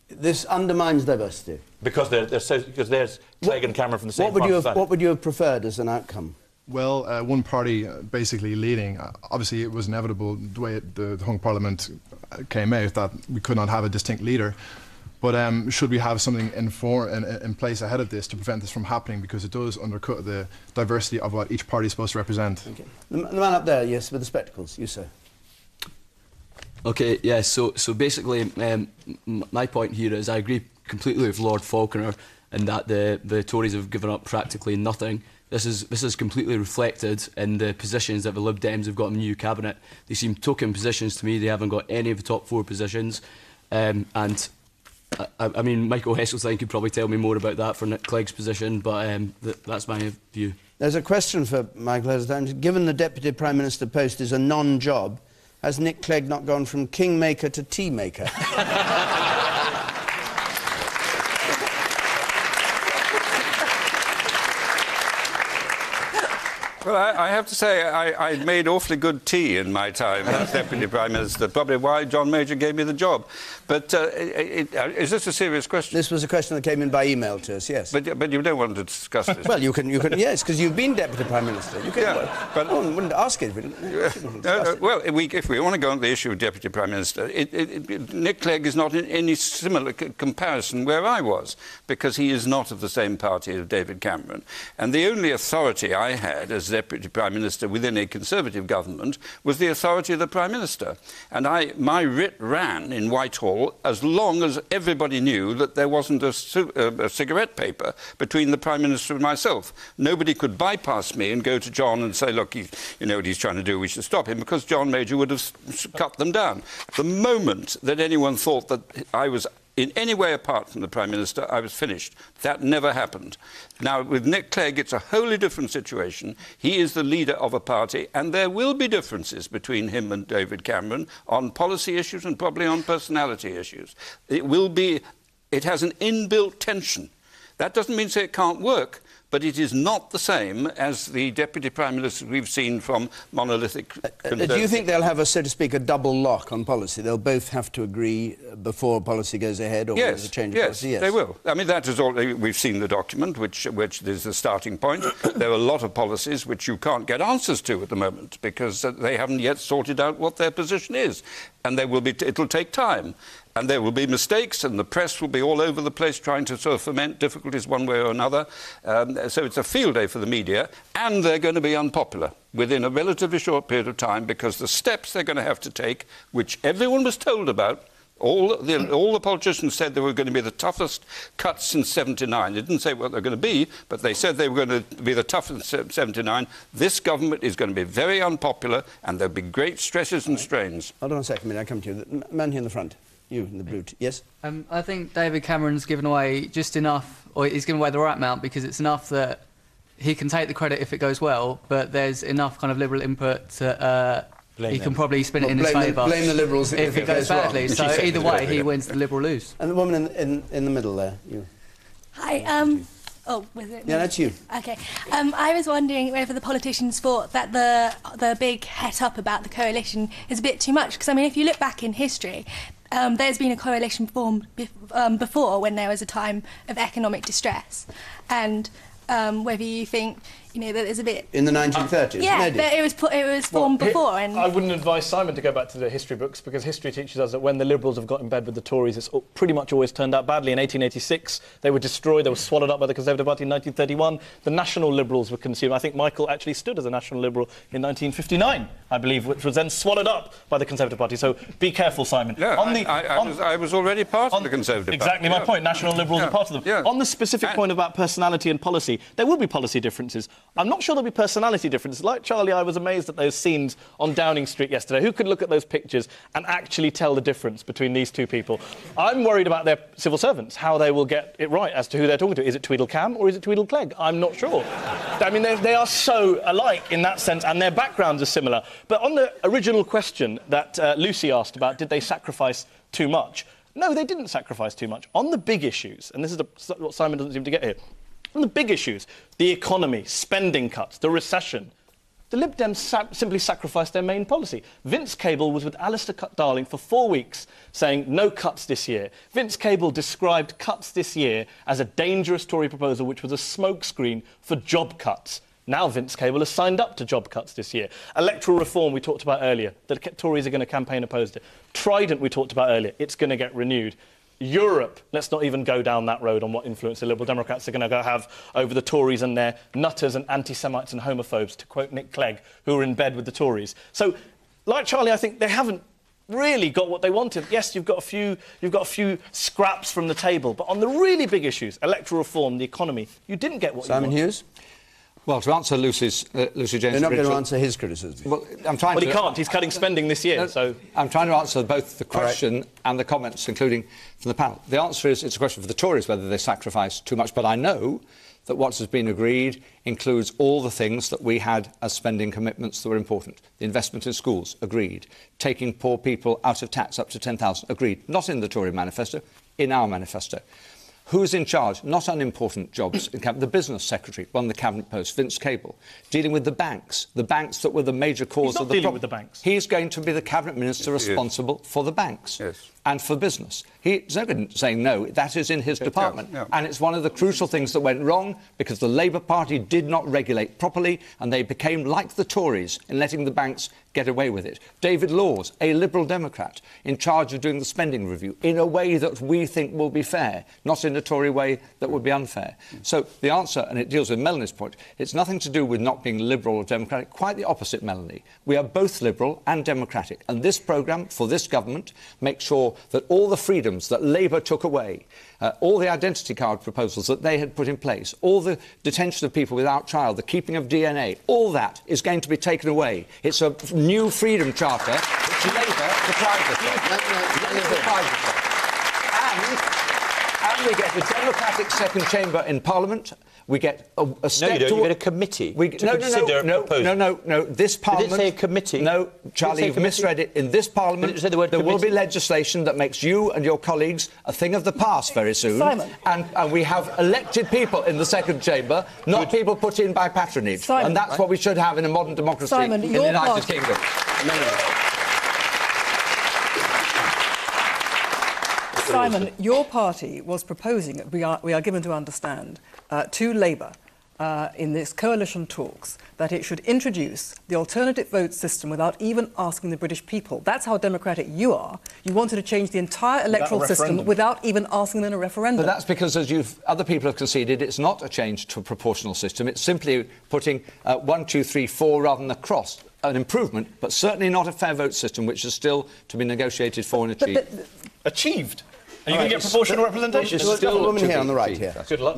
[SPEAKER 1] This undermines diversity.
[SPEAKER 5] Because there's Clegg and Cameron from the same party.
[SPEAKER 1] What would you have preferred as an outcome?
[SPEAKER 19] Well, one party basically leading. Obviously, it was inevitable the way the Hung Parliament came out that we could not have a distinct leader. But should we have something in place ahead of this to prevent this from happening, because it does undercut the diversity of what each party is supposed to represent?
[SPEAKER 1] Okay. The man up there, yes, with the spectacles, you sir.
[SPEAKER 20] Okay, yeah, so basically my point here is I agree completely with Lord Faulkner in that the Tories have given up practically nothing. This is completely reflected in the positions that the Lib Dems have got in the new cabinet. They seem token positions to me. They haven't got any of the top four positions. And I mean, Michael Heseltine could probably tell me more about that for Nick Clegg's position, but that's my view.
[SPEAKER 1] There's a question for Michael Heseltine. Given the Deputy Prime Minister post is a non-job, has Nick Clegg not gone from kingmaker to tea maker?
[SPEAKER 10] Well, I have to say, I made awfully good tea in my time as Deputy Prime Minister, probably why John Major gave me the job. But is this a serious question?
[SPEAKER 1] This was a question that came in by email to us, yes.
[SPEAKER 10] But you don't want to discuss this?
[SPEAKER 1] Well, you can yes, because you've been Deputy Prime Minister. You can,
[SPEAKER 10] yeah, but
[SPEAKER 1] I wouldn't ask it.
[SPEAKER 10] Well, if we want to go on the issue of Deputy Prime Minister, Nick Clegg is not in any similar comparison where I was, because he is not of the same party as David Cameron. And the only authority I had as Deputy Prime Minister within a Conservative government was the authority of the Prime Minister. And my writ ran in Whitehall as long as everybody knew that there wasn't a cigarette paper between the Prime Minister and myself. Nobody could bypass me and go to John and say, look, you know what he's trying to do, we should stop him, because John Major would have cut them down. The moment that anyone thought that I was in any way apart from the Prime Minister, I was finished. That never happened. Now, with Nick Clegg, it's a wholly different situation. He is the leader of a party, and there will be differences between him and David Cameron on policy issues and probably on personality issues. It has an inbuilt tension. That doesn't mean to say it can't work, but it is not the same as the Deputy Prime Minister we've seen from monolithic...
[SPEAKER 1] do you think they'll have, so to speak, a double lock on policy? They'll both have to agree before policy goes ahead, or there's a change of policy? Yes,
[SPEAKER 10] they will. I mean, that is all... We've seen the document, which is the starting point. There are a lot of policies which you can't get answers to at the moment, because they haven't yet sorted out what their position is. And it'll take time. And there will be mistakes, and the press will be all over the place trying to sort of foment difficulties one way or another. So it's a field day for the media, and they're going to be unpopular within a relatively short period of time, because the steps they're going to have to take, which everyone was told about, all the politicians said they were going to be the toughest cuts since '79. They didn't say what they're going to be, but they said they were going to be the toughest since '79. This government is going to be very unpopular, and there'll be great stresses and strains.
[SPEAKER 1] Hold on a second, I come to you. The man here in the front. You in the blue. Yes?
[SPEAKER 21] I think David Cameron's given away just enough, or he's given away the right amount, because it's enough that he can take the credit if it goes well, but there's enough kind of Liberal input that he can probably spin it in his favour.
[SPEAKER 1] Blame the Liberals
[SPEAKER 21] if it goes badly. So either way, he wins, the Liberal lose.
[SPEAKER 1] And the woman in the middle there. You.
[SPEAKER 22] Hi. Oh, was it?
[SPEAKER 1] Yeah, that's you.
[SPEAKER 22] Okay. I was wondering whether the politicians thought that the big het up about the coalition is a bit too much. Because, I mean, if you look back in history, there's been a coalition formed before when there was a time of economic distress. And whether you think, you know, that there's a bit...
[SPEAKER 1] In the 1930s?
[SPEAKER 22] Yeah, but it was formed before. And
[SPEAKER 3] I wouldn't advise Simon to go back to the history books, because history teaches us that when the Liberals have got in bed with the Tories, it's pretty much always turned out badly. In 1886, they were destroyed, they were swallowed up by the Conservative Party. In 1931, the National Liberals were consumed. I think Michael actually stood as a National Liberal in 1959, I believe, which was then swallowed up by the Conservative Party. So be careful, Simon.
[SPEAKER 10] Yeah, I was already part of the Conservative Party.
[SPEAKER 3] Exactly my point. National Liberals are part of them.
[SPEAKER 10] Yeah.
[SPEAKER 3] On the specific point about personality and policy, there will be policy differences. I'm not sure there'll be personality differences. Like Charlie, I was amazed at those scenes on Downing Street yesterday. Who could look at those pictures and actually tell the difference between these two people? I'm worried about their civil servants, how they will get it right as to who they're talking to. Is it Tweedlecam or is it Tweedleclegg? I'm not sure. I mean, they are so alike in that sense, and their backgrounds are similar. But on the original question that Lucy asked about, did they sacrifice too much? No, they didn't sacrifice too much. On the big issues, and this is what Simon doesn't seem to get here, on the big issues, the economy, spending cuts, the recession, the Lib Dems simply sacrificed their main policy. Vince Cable was with Alistair Darling for 4 weeks saying no cuts this year. Vince Cable described cuts this year as a dangerous Tory proposal which was a smokescreen for job cuts. Now Vince Cable has signed up to job cuts this year. Electoral reform we talked about earlier. The Tories are going to campaign opposed it. Trident we talked about earlier. It's going to get renewed. Europe, let's not even go down that road on what influence the Liberal Democrats are going to have over the Tories and their nutters and anti-Semites and homophobes, to quote Nick Clegg, who are in bed with the Tories. So, like Charlie, I think they haven't really got what they wanted. Yes, you've got a few scraps from the table, but on the really big issues, electoral reform, the economy, you didn't get what you wanted.
[SPEAKER 1] Simon Hughes?
[SPEAKER 4] Well, to answer Lucy James...
[SPEAKER 1] You're not going to answer his criticism.
[SPEAKER 4] Well, he
[SPEAKER 3] can't. He's cutting spending this year, so...
[SPEAKER 4] I'm trying to answer both the question and the comments, including from the panel. The answer is it's a question for the Tories whether they sacrifice too much, but I know that what has been agreed includes all the things that we had as spending commitments that were important. The investment in schools, agreed. Taking poor people out of tax up to 10,000, agreed. Not in the Tory manifesto, in our manifesto. Who's in charge? Not unimportant jobs in cabinet. The business secretary, one of the cabinet posts, Vince Cable, dealing with the banks that were the major cause of the problem. He's not dealing with the banks. He's going to be the cabinet minister responsible for the banks and for business. He's not saying no. That is in his department, and it's one of the crucial things that went wrong because the Labour Party did not regulate properly, and they became like the Tories in letting the banks get away with it. David Laws, a Liberal Democrat, in charge of doing the spending review in a way that we think will be fair, not in a Tory way that would be unfair. So the answer, and it deals with Melanie's point, it's nothing to do with not being Liberal or Democratic. Quite the opposite, Melanie. We are both Liberal and Democratic, and this programme for this government makes sure that all the freedoms that Labour took away, all the identity card proposals that they had put in place, all the detention of people without trial, the keeping of DNA, all that is going to be taken away. It's a new freedom charter which Labour deprived us of. And we get a democratic second chamber in Parliament. We get a step
[SPEAKER 5] you don't. You get a committee to consider proposals.
[SPEAKER 4] No. This Parliament...
[SPEAKER 5] Did it say a committee?
[SPEAKER 4] No, Charlie, you've misread it. In this Parliament, there will be legislation that makes you and your colleagues a thing of the past very soon.
[SPEAKER 7] Simon.
[SPEAKER 4] And we have elected people in the second chamber, not people put in by patronage.
[SPEAKER 7] Simon.
[SPEAKER 4] And that's what we should have in a modern democracy in the United Kingdom.
[SPEAKER 7] Simon, your party was proposing, we are given to understand, to Labour in this coalition talks that it should introduce the alternative vote system without even asking the British people. That's how democratic you are. You wanted to change the entire electoral system without even asking them in a referendum.
[SPEAKER 4] But that's because, as other people have conceded, it's not a change to a proportional system. It's simply putting 1, 2, 3, 4 rather than a cross. An improvement, but certainly not a fair vote system, which is still to be negotiated for and achieved.
[SPEAKER 3] Achieved? Are you going to get proportional representation?
[SPEAKER 1] There's still a woman here on the right here.
[SPEAKER 3] Good luck.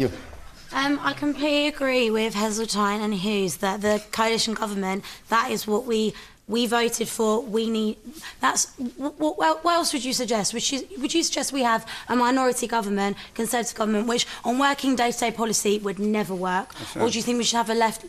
[SPEAKER 18] I completely agree with Heseltine and Hughes that the coalition government, that is what we voted for. We need. That's. What else would you suggest? Would you suggest we have a minority government, Conservative government, which on working day-to-day policy would never work? Or do you think we should have a left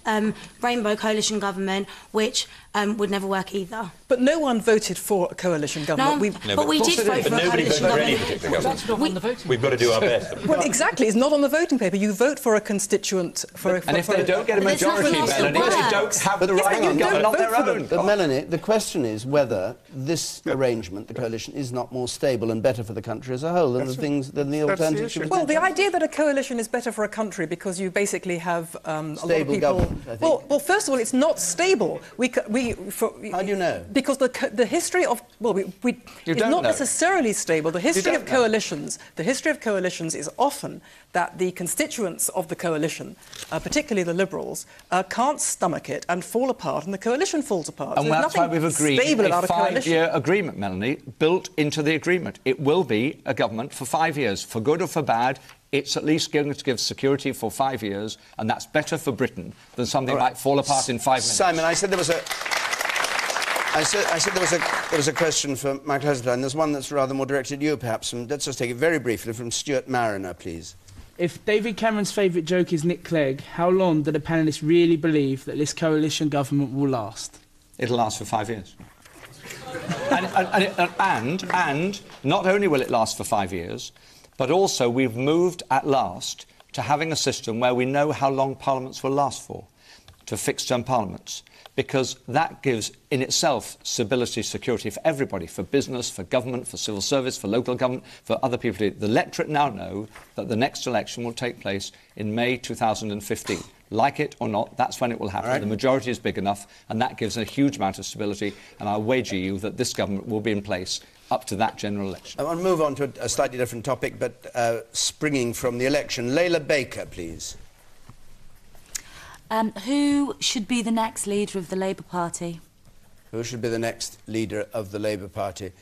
[SPEAKER 18] rainbow coalition government, which would never work either?
[SPEAKER 7] But no one voted for a coalition government.
[SPEAKER 18] But we did vote for a coalition government.
[SPEAKER 12] That's not on the voting paper.
[SPEAKER 5] We've got to do our best.
[SPEAKER 7] Well, exactly. It's not on the voting paper. You vote for a constituent.
[SPEAKER 4] And if they don't get a majority, Melanie, they don't have the right to govern on their own.
[SPEAKER 1] But Melanie, the question is whether this arrangement, the coalition, is not more stable and better for the country as a whole than the alternative.
[SPEAKER 7] Well, the idea that a coalition is better for a country because you basically have a lot of
[SPEAKER 1] stable
[SPEAKER 7] people.
[SPEAKER 1] Government, I think.
[SPEAKER 7] Well, first of all, it's not stable.
[SPEAKER 1] How do you know?
[SPEAKER 7] Because the history of it's not necessarily stable. The history of coalitions. The history of coalitions is often that the constituents of the coalition, particularly the Liberals, can't stomach it and fall apart, and the coalition falls apart.
[SPEAKER 4] And that's why we've agreed a 5-year agreement, Melanie, built into the agreement. It will be a government for 5 years, for good or for bad. It's at least going to give security for 5 years, and that's better for Britain than something like fall apart in 5 minutes.
[SPEAKER 1] Simon, I said there was a... I said there was a question for Michael Heseltine. There's one that's rather more directed at you, perhaps. And let's just take it very briefly from Stuart Mariner, please.
[SPEAKER 2] If David Cameron's favourite joke is Nick Clegg, how long do the panellists really believe that this coalition government will last?
[SPEAKER 4] It'll last for 5 years. and not only will it last for 5 years, but also we've moved at last to having a system where we know how long parliaments will last for, to fixed-term parliaments, because that gives in itself stability, security for everybody, for business, for government, for civil service, for local government, for other people. The electorate now know that the next election will take place in May 2015. Like it or not, that's when it will happen. Right. The majority is big enough, and that gives a huge amount of stability, and I'll wager you that this government will be in place up to that general election.
[SPEAKER 1] I want to move on to a slightly different topic, but springing from the election. Layla Baker, please.
[SPEAKER 6] Who should be the next leader of the Labour Party?
[SPEAKER 1] Who should be the next leader of the Labour Party?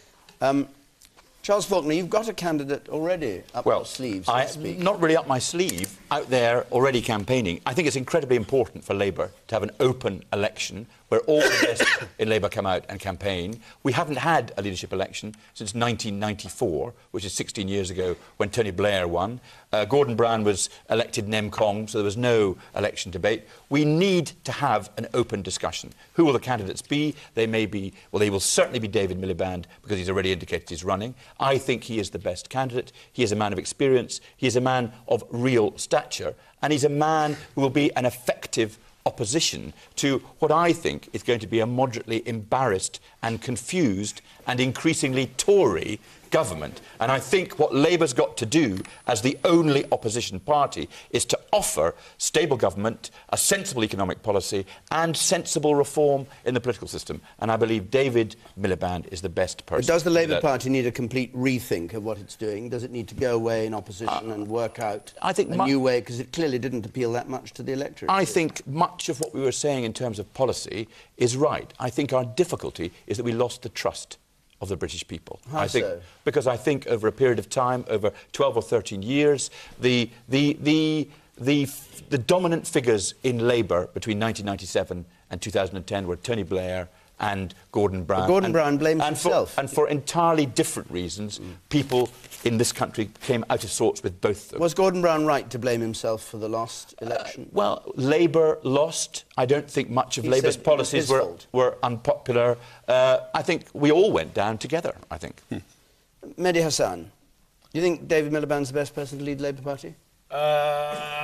[SPEAKER 1] Charles Faulkner, you've got a candidate already up your sleeve, so to speak.
[SPEAKER 5] Not really up my sleeve. out there already campaigning. I think it's incredibly important for Labour to have an open election where all the best in Labour come out and campaign. We haven't had a leadership election since 1994, which is 16 years ago, when Tony Blair won. Gordon Brown was elected NEMCOM, so there was no election debate. We need to have an open discussion. Who will the candidates be? They may be, well, they will certainly be David Miliband, because he's already indicated he's running. I think he is the best candidate. He is a man of experience. He is a man of real stature. And he's a man who will be an effective opposition to what I think is going to be a moderately embarrassed and confused and increasingly Tory government. And I think what Labour's got to do as the only opposition party is to offer stable government, a sensible economic policy and sensible reform in the political system. And I believe David Miliband is the best person.
[SPEAKER 1] But does the Labour Party need a complete rethink of what it's doing? Does it need to go away in opposition and work out a new way? Because it clearly didn't appeal that much to the electorate.
[SPEAKER 5] I think much of what we were saying in terms of policy is right. I think our difficulty is that we lost the trust of the British people.
[SPEAKER 1] How so?
[SPEAKER 5] Because I think over a period of time, over 12 or 13 years, the dominant figures in Labour between 1997 and 2010 were Tony Blair and Gordon Brown.
[SPEAKER 1] But Gordon Brown blames himself.
[SPEAKER 5] And for entirely different reasons, people in this country came out of sorts with both of them.
[SPEAKER 1] Was Gordon Brown right to blame himself for the last election?
[SPEAKER 5] Well, Labour lost. I don't think much of Labour's policies were unpopular. I think we all went down together, I think.
[SPEAKER 1] Mehdi Hassan, do you think David Miliband's the best person to lead the Labour Party?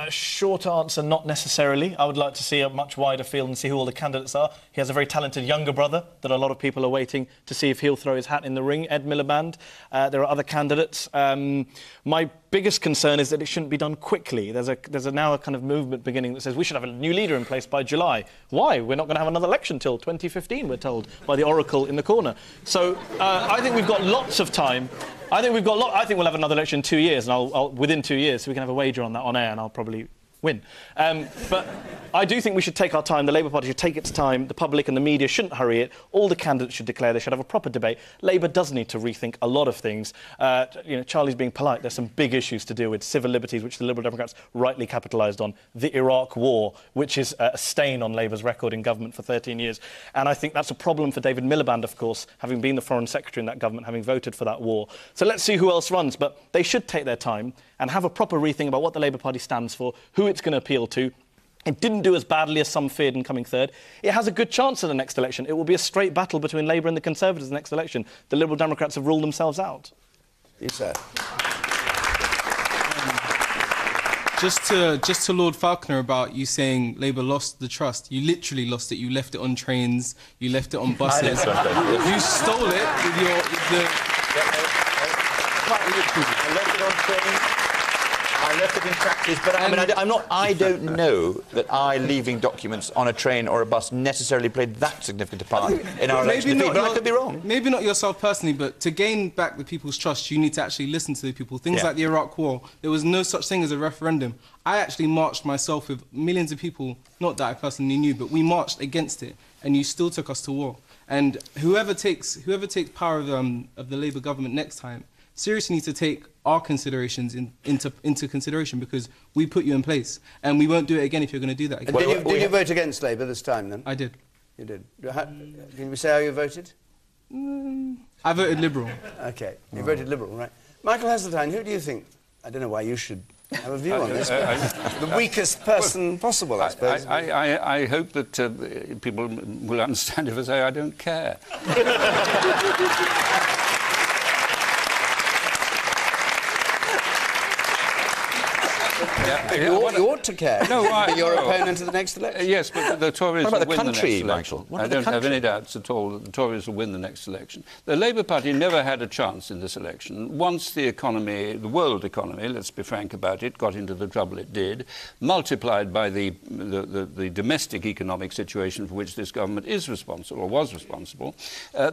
[SPEAKER 3] Short answer, not necessarily. I would like to see a much wider field and see who all the candidates are. He has a very talented younger brother that a lot of people are waiting to see if he'll throw his hat in the ring, Ed Miliband. There are other candidates. My biggest concern is that it shouldn't be done quickly. There's now a kind of movement beginning that says we should have a new leader in place by July. Why? We're not going to have another election till 2015, we're told, by the oracle in the corner. So I think we've got lots of time. I think we'll have another election in 2 years, and within 2 years, so we can have a wager on that on air, and I'll probably win. But I do think we should take our time. The Labour Party should take its time. The public and the media shouldn't hurry it. All the candidates should declare. They should have a proper debate. Labour does need to rethink a lot of things. You know, Charlie's being polite. There's some big issues to deal with. Civil liberties, which the Liberal Democrats rightly capitalised on. The Iraq War, which is a stain on Labour's record in government for 13 years. And I think that's a problem for David Miliband, of course, having been the Foreign Secretary in that government, having voted for that war. So let's see who else runs. But they should take their time and have a proper rethink about what the Labour Party stands for, who it's going to appeal to. It didn't do as badly as some feared in coming third. It has a good chance in the next election. It will be a straight battle between Labour and the Conservatives in the next election. The Liberal Democrats have ruled themselves out.
[SPEAKER 1] Yes, sir.
[SPEAKER 8] Just to Lord Falconer about you saying Labour lost the trust. You literally lost it. You left it on trains. You left it on buses. You stole it with your...
[SPEAKER 5] Quite literally. I left it on trains. I left it in taxis, but I don't know that leaving documents on a train or a bus necessarily played that significant a part in our election defeat, but I could be wrong.
[SPEAKER 8] Maybe not yourself personally, but to gain back the people's trust, you need to actually listen to the people. Things like the Iraq War, there was no such thing as a referendum. I actually marched myself with millions of people, not that I personally knew, but we marched against it, and you still took us to war. And whoever takes power of the Labour government next time seriously needs to take our considerations into consideration, because we put you in place, and we won't do it again if you're going to do that again.
[SPEAKER 1] Did you vote against Labour this time, then?
[SPEAKER 8] I did.
[SPEAKER 1] You did. Can you say how you voted?
[SPEAKER 8] I voted Liberal.
[SPEAKER 1] OK, you voted Liberal, right. Michael Heseltine, who do you think... I don't know why you should have a view on this, but the weakest person possible, I suppose.
[SPEAKER 10] I hope that people will understand if I say I don't care.
[SPEAKER 1] You ought to care. No, your opponent at the next election.
[SPEAKER 10] Yes, but the Tories will win the next election.
[SPEAKER 1] I
[SPEAKER 10] don't have any doubts at all that the Tories will win the next election. The Labour Party never had a chance in this election. Once the economy, the world economy, let's be frank about it, got into the trouble it did, multiplied by the domestic economic situation for which this government is responsible, or was responsible,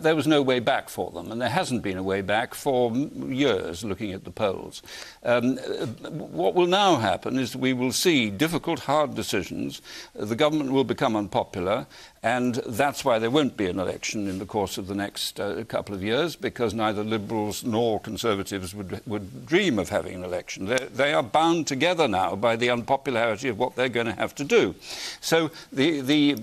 [SPEAKER 10] there was no way back for them, and there hasn't been a way back for years, looking at the polls. What will now happen is we will see difficult, hard decisions. The government will become unpopular, And that's why there won't be an election in the course of the next couple of years, because neither Liberals nor Conservatives would dream of having an election. They are bound together now by the unpopularity of what they're going to have to do. So the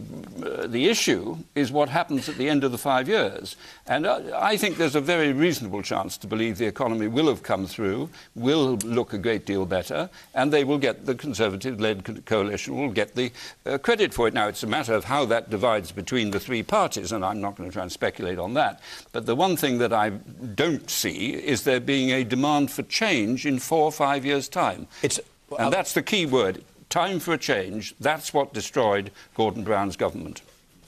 [SPEAKER 10] issue is what happens at the end of the 5 years. And I think there's a very reasonable chance to believe the economy will have come through, will look a great deal better, and they will get, the Conservative-led coalition will get the credit for it. Now, it's a matter of how that divides between the three parties, and I'm not going to try and speculate on that. But the one thing that I don't see is there being a demand for change in 4 or 5 years' time. And that's the key word, time for a change. That's what destroyed Gordon Brown's government.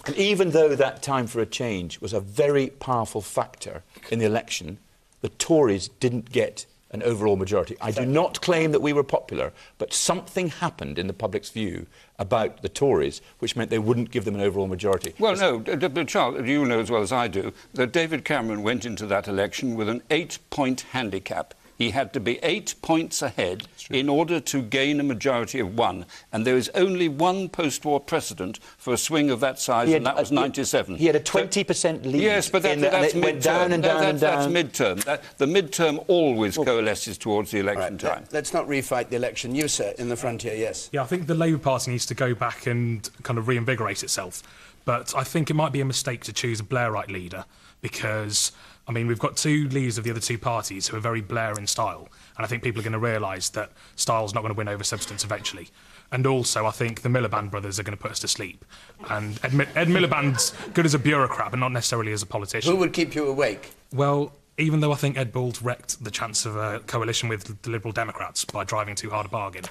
[SPEAKER 5] And even though that time for a change was a very powerful factor in the election, the Tories didn't get an overall majority. I do not claim that we were popular, but something happened in the public's view about the Tories which meant they wouldn't give them an overall majority.
[SPEAKER 10] Well, no, Charles, you know as well as I do that David Cameron went into that election with an 8-point handicap. He had to be 8 points ahead in order to gain a majority of 1. And there is only one post-war precedent for a swing of that size, and that was 97.
[SPEAKER 5] He had a 20% lead.
[SPEAKER 10] Yes, but that's midterm.
[SPEAKER 5] Went down and down and down.
[SPEAKER 10] That's midterm. The midterm always coalesces towards the election time.
[SPEAKER 1] Let's not refight the election. You, sir, in the frontier, yes.
[SPEAKER 9] Yeah, I think the Labour Party needs to go back and kind of reinvigorate itself. But I think it might be a mistake to choose a Blairite leader because, I mean, we've got two leaders of the other two parties who are very Blair in style, and I think people are going to realise that style's not going to win over substance eventually. And also, I think the Miliband brothers are going to put us to sleep. And Ed Miliband's good as a bureaucrat, but not necessarily as a politician.
[SPEAKER 1] Who would keep you awake?
[SPEAKER 9] Well, even though I think Ed Balls wrecked the chance of a coalition with the Liberal Democrats by driving too hard a bargain,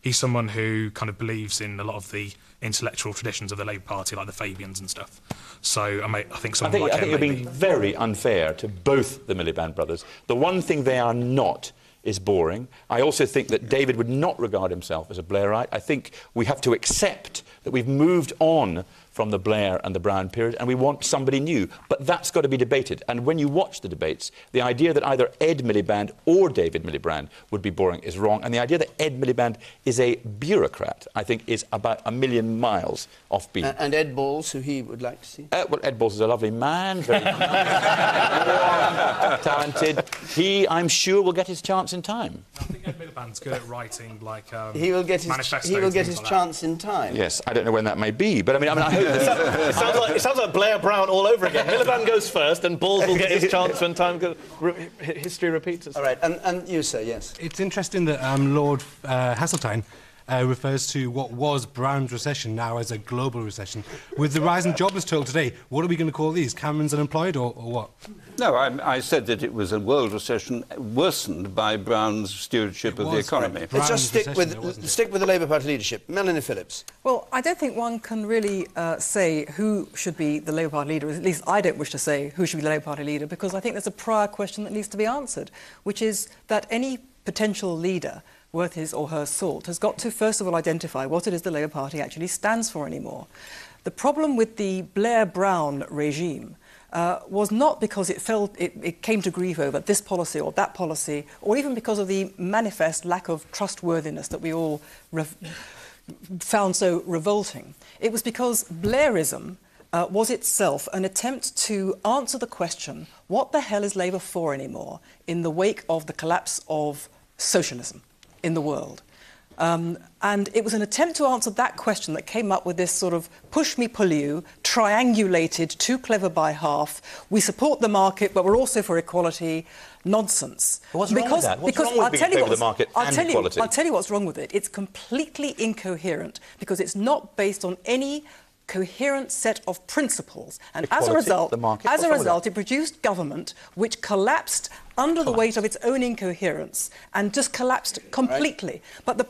[SPEAKER 9] he's someone who kind of believes in a lot of the intellectual traditions of the Labour Party, like the Fabians and stuff. So I think someone like him.
[SPEAKER 5] I think you're being very unfair to both the Miliband brothers. The one thing they are not is boring. I also think that David would not regard himself as a Blairite. I think we have to accept that we've moved on from the Blair and the Brown period, and we want somebody new. But that's got to be debated. And when you watch the debates, the idea that either Ed Miliband or David Miliband would be boring is wrong. And the idea that Ed Miliband is a bureaucrat, I think, is about a million miles off beat.
[SPEAKER 1] And Ed Balls, who he would like to see?
[SPEAKER 5] Well, Ed Balls is a lovely man, very talented. He, I'm sure, will get his chance in time.
[SPEAKER 9] I think Ed Miliband's good at writing, like,
[SPEAKER 1] he will get his chance in time.
[SPEAKER 5] Yes, I don't know when that may be, but I mean I hope
[SPEAKER 3] it sounds like Blair Brown all over again. Miliband goes first, and Balls will get his chance when time goes. History repeats itself.
[SPEAKER 1] All right, and you, sir, yes.
[SPEAKER 11] It's interesting that Lord Hasseltine refers to what was Brown's recession now as a global recession. With the rise in jobless total today, what are we going to call these? Cameron's unemployed or what?
[SPEAKER 10] No, I said that it was a world recession worsened by Brown's stewardship of the economy.
[SPEAKER 1] Right. Let's just stick with the Labour Party leadership. Melanie Phillips.
[SPEAKER 7] Well, I don't think one can really say who should be the Labour Party leader. At least I don't wish to say who should be the Labour Party leader, because I think there's a prior question that needs to be answered, which is that any potential leader worth his or her salt has got to first of all identify what it is the Labour Party actually stands for anymore. The problem with the Blair-Brown regime was not because it came to grief over this policy or that policy, or even because of the manifest lack of trustworthiness that we all found so revolting. It was because Blairism was itself an attempt to answer the question, what the hell is Labour for anymore, in the wake of the collapse of socialism in the world. And it was an attempt to answer that question that came up with this sort of push me, pull you, triangulated, too clever by half, we support the market, but we're also for equality, nonsense.
[SPEAKER 5] What's wrong with that? What's wrong with being in favour of the market and equality?
[SPEAKER 7] I'll tell you what's wrong with it. It's completely incoherent, because it's not based on any coherent set of principles. And
[SPEAKER 5] equality,
[SPEAKER 7] as a result, it produced government which collapsed under the weight of its own incoherence and just collapsed completely. Right. But the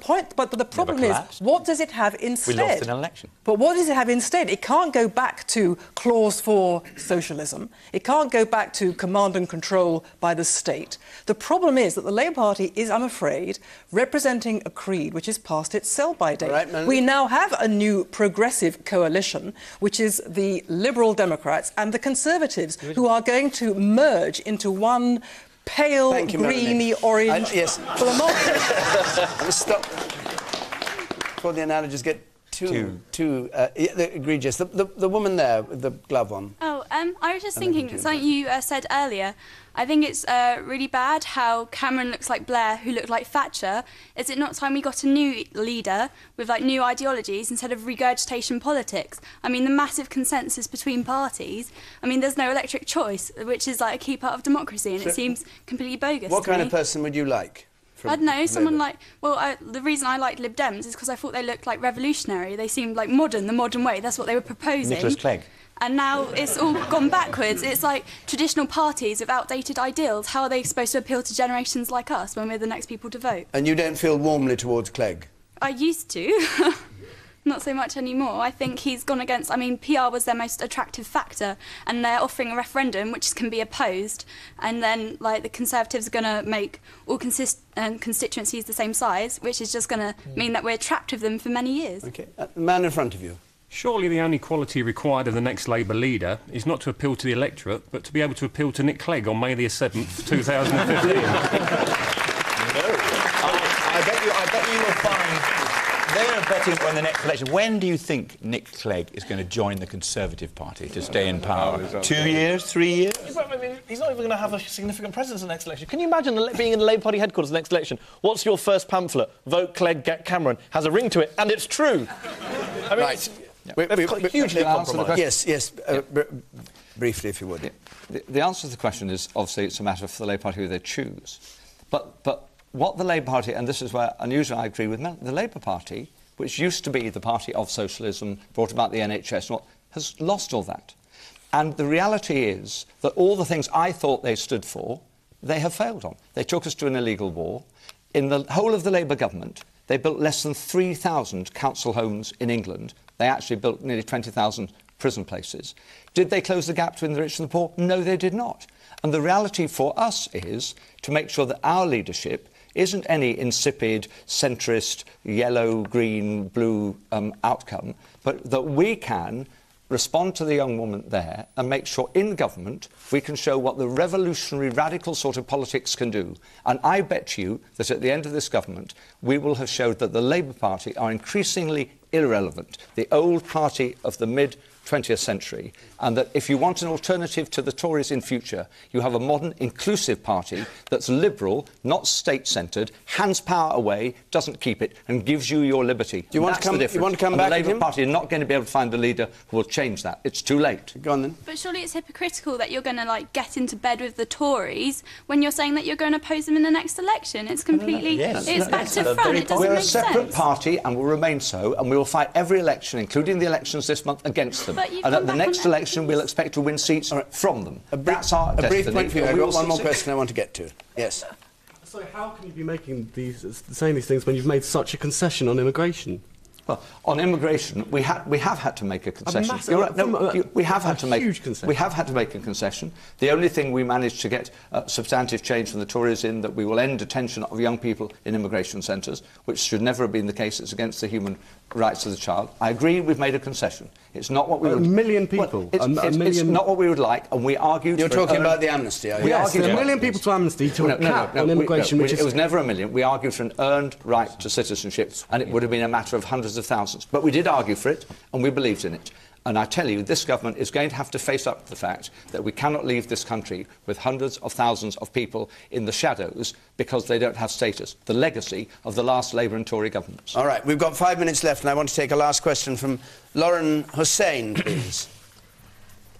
[SPEAKER 7] problem is, what does it have instead?
[SPEAKER 5] We lost an election.
[SPEAKER 7] But what does it have instead? It can't go back to Clause 4 socialism. It can't go back to command and control by the state. The problem is that the Labour Party is, I'm afraid, representing a creed which is past its sell-by date. Right, we now have a new progressive coalition, which is the Liberal Democrats and the Conservatives, who are going to merge into one pale, greeny, orange.
[SPEAKER 1] Yes. Stop. Before the analogies get too egregious. The woman there with the glove on.
[SPEAKER 13] Oh, I was just thinking, something you said earlier. I think it's really bad how Cameron looks like Blair, who looked like Thatcher. Is it not time we got a new leader with like new ideologies instead of regurgitation politics? I mean, the massive consensus between parties. I mean, there's no electric choice, which is like a key part of democracy, and it seems completely bogus.
[SPEAKER 1] What
[SPEAKER 13] to
[SPEAKER 1] kind
[SPEAKER 13] me.
[SPEAKER 1] of person would you like?
[SPEAKER 13] I don't know, someone like... Well, the reason I liked Lib Dems is because I thought they looked like revolutionary. They seemed like modern, the modern way. That's what they were proposing.
[SPEAKER 5] Nicholas Clegg.
[SPEAKER 13] And now it's all gone backwards. It's like traditional parties with outdated ideals. How are they supposed to appeal to generations like us when we're the next people to vote?
[SPEAKER 1] And you don't feel warmly towards Clegg?
[SPEAKER 13] I used to. Not so much anymore. I think he's gone against... I mean, PR was their most attractive factor, and they're offering a referendum which can be opposed, and then, like, the Conservatives are going to make all constituencies the same size, which is just going to mean that we're trapped with them for many years.
[SPEAKER 1] OK. The man in front of you.
[SPEAKER 14] Surely the only quality required of the next Labour leader is not to appeal to the electorate, but to be able to appeal to Nick Clegg on May the 7th, 2015.
[SPEAKER 5] I bet you will find... They're betting on the next election. When do you think Nick Clegg is going to join the Conservative Party to stay in power? 2 years? 3 years?
[SPEAKER 3] Yeah, but, I mean, he's not even going to have a significant presence in the next election. Can you imagine being in the Labour Party headquarters the next election? What's your first pamphlet? Vote Clegg, get Cameron. Has a ring to it, and it's true. I mean,
[SPEAKER 1] right.
[SPEAKER 3] It's hugely compromised.
[SPEAKER 1] Yes, briefly, if you would.
[SPEAKER 4] The answer to the question is, obviously, it's a matter for the Labour Party who they choose. But what the Labour Party, and this is where unusually I agree with Mel, the Labour Party, which used to be the party of socialism, brought about the NHS, has lost all that. And the reality is that all the things I thought they stood for, they have failed on. They took us to an illegal war. In the whole of the Labour government, they built less than 3,000 council homes in England. They actually built nearly 20,000 prison places. Did they close the gap between the rich and the poor? No, they did not. And the reality for us is to make sure that our leadership isn't any insipid, centrist, yellow, green, blue outcome, but that we can respond to the young woman there and make sure in government we can show what the revolutionary, radical sort of politics can do. And I bet you that at the end of this government we will have showed that the Labour Party are increasingly irrelevant, the old party of the mid-20th century, and that if you want an alternative to the Tories in future, you have a modern, inclusive party that's liberal, not state-centred, hands power away, doesn't keep it, and gives you your liberty.
[SPEAKER 1] Do you want to come back?
[SPEAKER 4] The Labour Party are not going to be able to find a leader who will change that. It's too late.
[SPEAKER 1] Go on then.
[SPEAKER 13] But surely it's hypocritical that you're going to like get into bed with the Tories when you're saying that you're going to oppose them in the next election. It's completely... It's back to front. It doesn't
[SPEAKER 4] We're a
[SPEAKER 13] make
[SPEAKER 4] separate
[SPEAKER 13] sense.
[SPEAKER 4] party and will remain so, and we will fight every election, including the elections this month, against them. And at the next election, we'll expect to win seats from them. That's our destiny.
[SPEAKER 1] Brief point for you. I've got one more question I want to get to. Yes.
[SPEAKER 23] So how can you be saying these things when you've made such a concession on immigration?
[SPEAKER 4] Well, on immigration, we have had to make a concession.
[SPEAKER 23] massive-
[SPEAKER 4] You're right. No,
[SPEAKER 23] from
[SPEAKER 4] we have had to make
[SPEAKER 23] huge concession.
[SPEAKER 4] We have had to make a concession. The only thing we managed to get substantive change from the Tories in that we will end detention of young people in immigration centres, which should never have been the case. It's against the human rights of the child. I agree we've made a concession. It's not what we would...
[SPEAKER 23] A million people.
[SPEAKER 4] Well, it's not what we would like, and we argued...
[SPEAKER 1] You're talking about the amnesty, are you?
[SPEAKER 23] Yes, there are a million people to amnesty to a cap on immigration, which is...
[SPEAKER 4] It was never a million. We argued for an earned right to citizenship, and it would have been a matter of hundreds of thousands. But we did argue for it, and we believed in it. And I tell you, this government is going to have to face up to the fact that we cannot leave this country with hundreds of thousands of people in the shadows because they don't have status. The legacy of the last Labour and Tory governments.
[SPEAKER 1] All right, we've got 5 minutes left, and I want to take a last question from Lauren Hussein, please.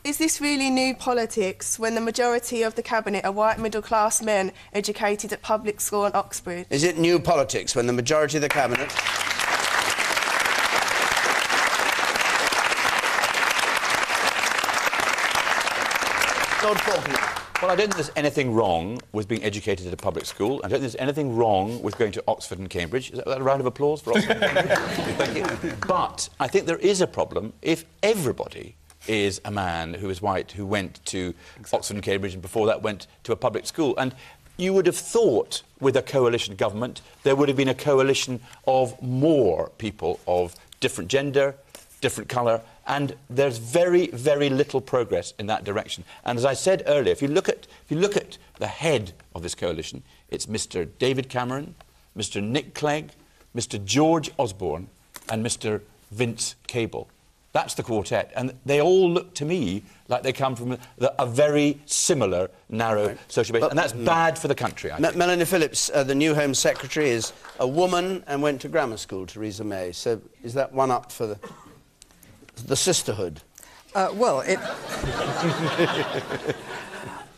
[SPEAKER 24] Is this really new politics when the majority of the cabinet are white middle-class men educated at public school in Oxford?
[SPEAKER 1] Is it new politics when the majority of the cabinet...
[SPEAKER 5] Lord Faulkner. Well, I don't think there's anything wrong with being educated at a public school. I don't think there's anything wrong with going to Oxford and Cambridge. Is that a round of applause for Oxford? Thank you. But I think there is a problem if everybody is a man who is white who went to Oxford and Cambridge and before that went to a public school. And you would have thought with a coalition government there would have been a coalition of more people of different gender, different colour, and there's very, very little progress in that direction. And as I said earlier, if you look at the head of this coalition, it's Mr. David Cameron, Mr. Nick Clegg, Mr. George Osborne, and Mr. Vince Cable. That's the quartet. And they all look to me like they come from a very similar, narrow social base. And that's bad for the country, I think.
[SPEAKER 1] Melanie Phillips, the new Home Secretary, is a woman and went to grammar school, Theresa May. So is that one up for the sisterhood?
[SPEAKER 7] Well, it...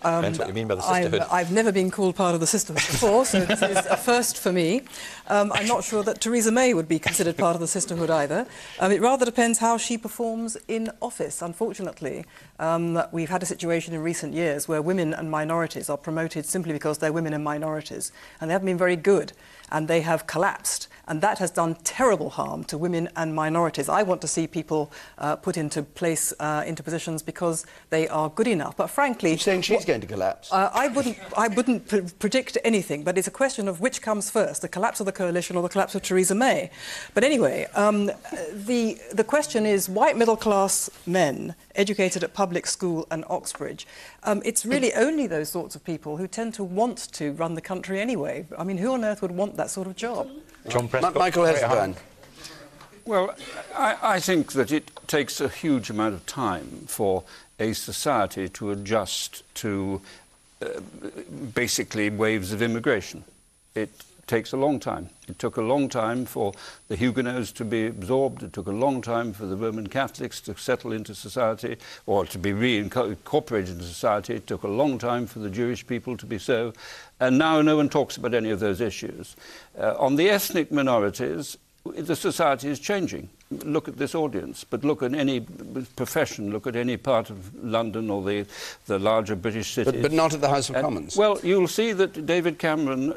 [SPEAKER 5] Depends what you mean by the sisterhood.
[SPEAKER 7] I've never been called part of the sisterhood before, so this is a first for me. I'm not sure that Theresa May would be considered part of the sisterhood either. It rather depends how she performs in office. Unfortunately, we've had a situation in recent years where women and minorities are promoted simply because they're women and minorities, and they haven't been very good, and they have collapsed. And that has done terrible harm to women and minorities. I want to see people put into place, into positions because they are good enough. But frankly...
[SPEAKER 1] You're saying she's going to collapse?
[SPEAKER 7] I wouldn't predict anything, but it's a question of which comes first, the collapse of the coalition or the collapse of Theresa May. But anyway, the question is white middle-class men educated at public school and Oxbridge. It's really only those sorts of people who tend to want to run the country anyway. I mean, who on earth would want that sort of job?
[SPEAKER 5] John Prescott.
[SPEAKER 1] Michael Heseltine.
[SPEAKER 10] Well, I think that it takes a huge amount of time for a society to adjust to basically waves of immigration. It takes a long time. It took a long time for the Huguenots to be absorbed. It took a long time for the Roman Catholics to settle into society or to be reincorporated into society. It took a long time for the Jewish people to be so. And now no one talks about any of those issues. On the ethnic minorities, the society is changing. Look at this audience, but look at any profession, look at any part of London or the larger British cities.
[SPEAKER 1] But not at the House of Commons.
[SPEAKER 10] Well, you'll see that David Cameron,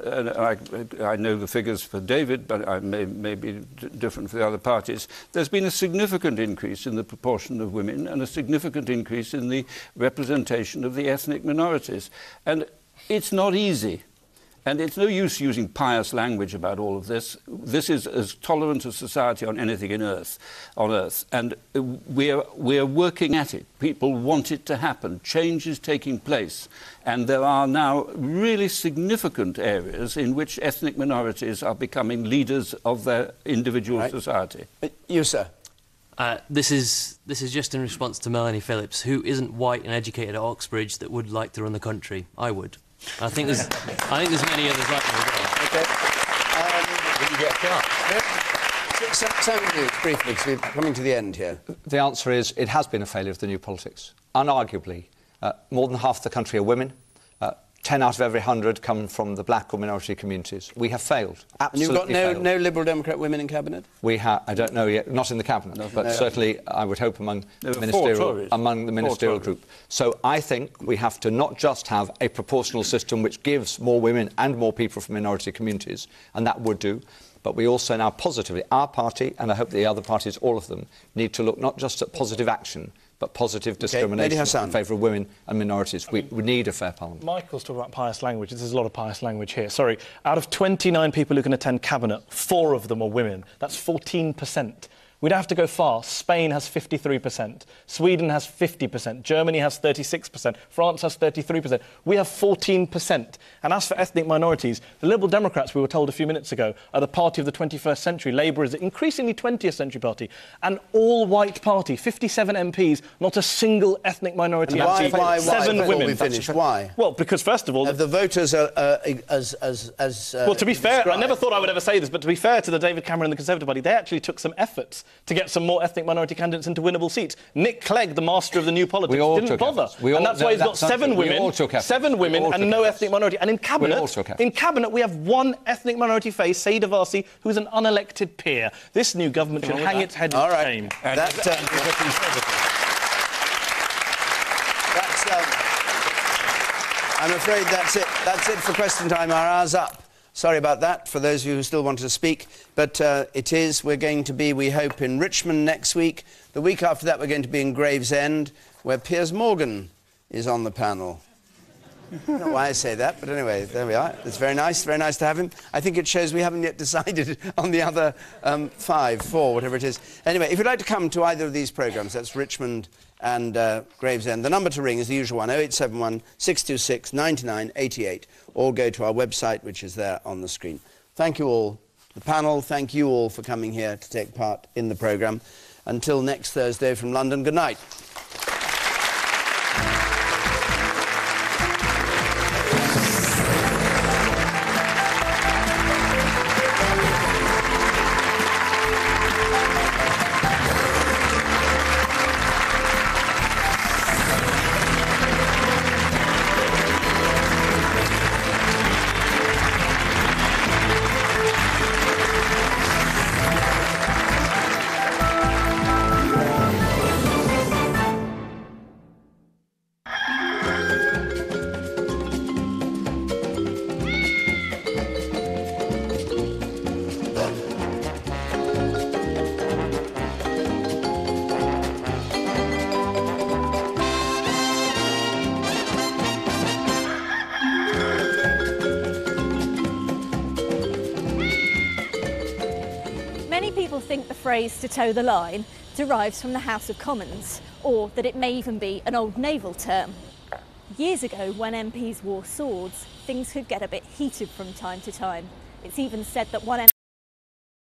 [SPEAKER 10] I know the figures for David, but I may be different for the other parties. There's been a significant increase in the proportion of women and a significant increase in the representation of the ethnic minorities. And it's not easy. And it's no use using pious language about all of this. This is as tolerant a society on anything on earth. And we're working at it. People want it to happen. Change is taking place. And there are now really significant areas in which ethnic minorities are becoming leaders of their individual society.
[SPEAKER 1] You, sir?
[SPEAKER 15] This is just in response to Melanie Phillips, who isn't white and educated at Oxbridge that would like to run the country. I would. I think there's many others like me as well.
[SPEAKER 1] OK.
[SPEAKER 5] Will you get a chance?
[SPEAKER 1] Sam, briefly, because we're coming to the end here.
[SPEAKER 4] The answer is it has been a failure of the new politics. Unarguably, more than half the country are women. 10 out of every 100 come from the black or minority communities. We have failed. Absolutely.
[SPEAKER 1] And you've got no Liberal Democrat women in Cabinet?
[SPEAKER 4] We have, I don't know yet, not in the Cabinet, but certainly I would hope among the ministerial group. So I think we have to not just have a proportional system which gives more women and more people from minority communities, and that would do, but we also now positively, our party, and I hope the other parties, all of them, need to look not just at positive action, but positive discrimination in favour of women and minorities. We need a fair parliament.
[SPEAKER 3] Michael's talking about pious language. There's a lot of pious language here. Sorry. Out of 29 people who can attend Cabinet, 4 of them are women. That's 14%. We don't have to go far. Spain has 53%. Sweden has 50%. Germany has 36%. France has 33%. We have 14%. And as for ethnic minorities, the Liberal Democrats, we were told a few minutes ago, are the party of the 21st century. Labour is an increasingly 20th century party. An all-white party, 57 MPs, not a single ethnic minority MP.
[SPEAKER 1] Why?
[SPEAKER 3] 7 women.
[SPEAKER 1] We finish. Why?
[SPEAKER 3] Well, because first of all...
[SPEAKER 1] the voters are
[SPEAKER 3] well, to be fair, I never thought I would ever say this, but to be fair to the David Cameron and the Conservative Party, they actually took some efforts to get some more ethnic minority candidates into winnable seats. Nick Clegg, the master of the new politics, didn't bother. And that's why he's got 7 women and no ethnic minority. And in Cabinet, we have 1 ethnic minority face, Saida Varsi, who's an unelected peer. This new government should hang its head in shame.
[SPEAKER 1] I'm afraid that's it. That's it for Question Time. Our hour's up. Sorry about that, for those of you who still want to speak. But we're going to be, we hope, in Richmond next week. The week after that, we're going to be in Gravesend, where Piers Morgan is on the panel. I don't know why I say that, but anyway, there we are. It's very nice to have him. I think it shows we haven't yet decided on the other 4, whatever it is. Anyway, if you'd like to come to either of these programmes, that's Richmond and Gravesend, the number to ring is the usual one, 0871 626 9988, or go to our website, which is there on the screen. Thank you all The panel, thank you all for coming here to take part in the programme. Until next Thursday from London, good night.
[SPEAKER 16] Think the phrase "to toe the line" derives from the House of Commons, or that it may even be an old naval term. Years ago, when MPs wore swords, things could get a bit heated from time to time. It's even said that one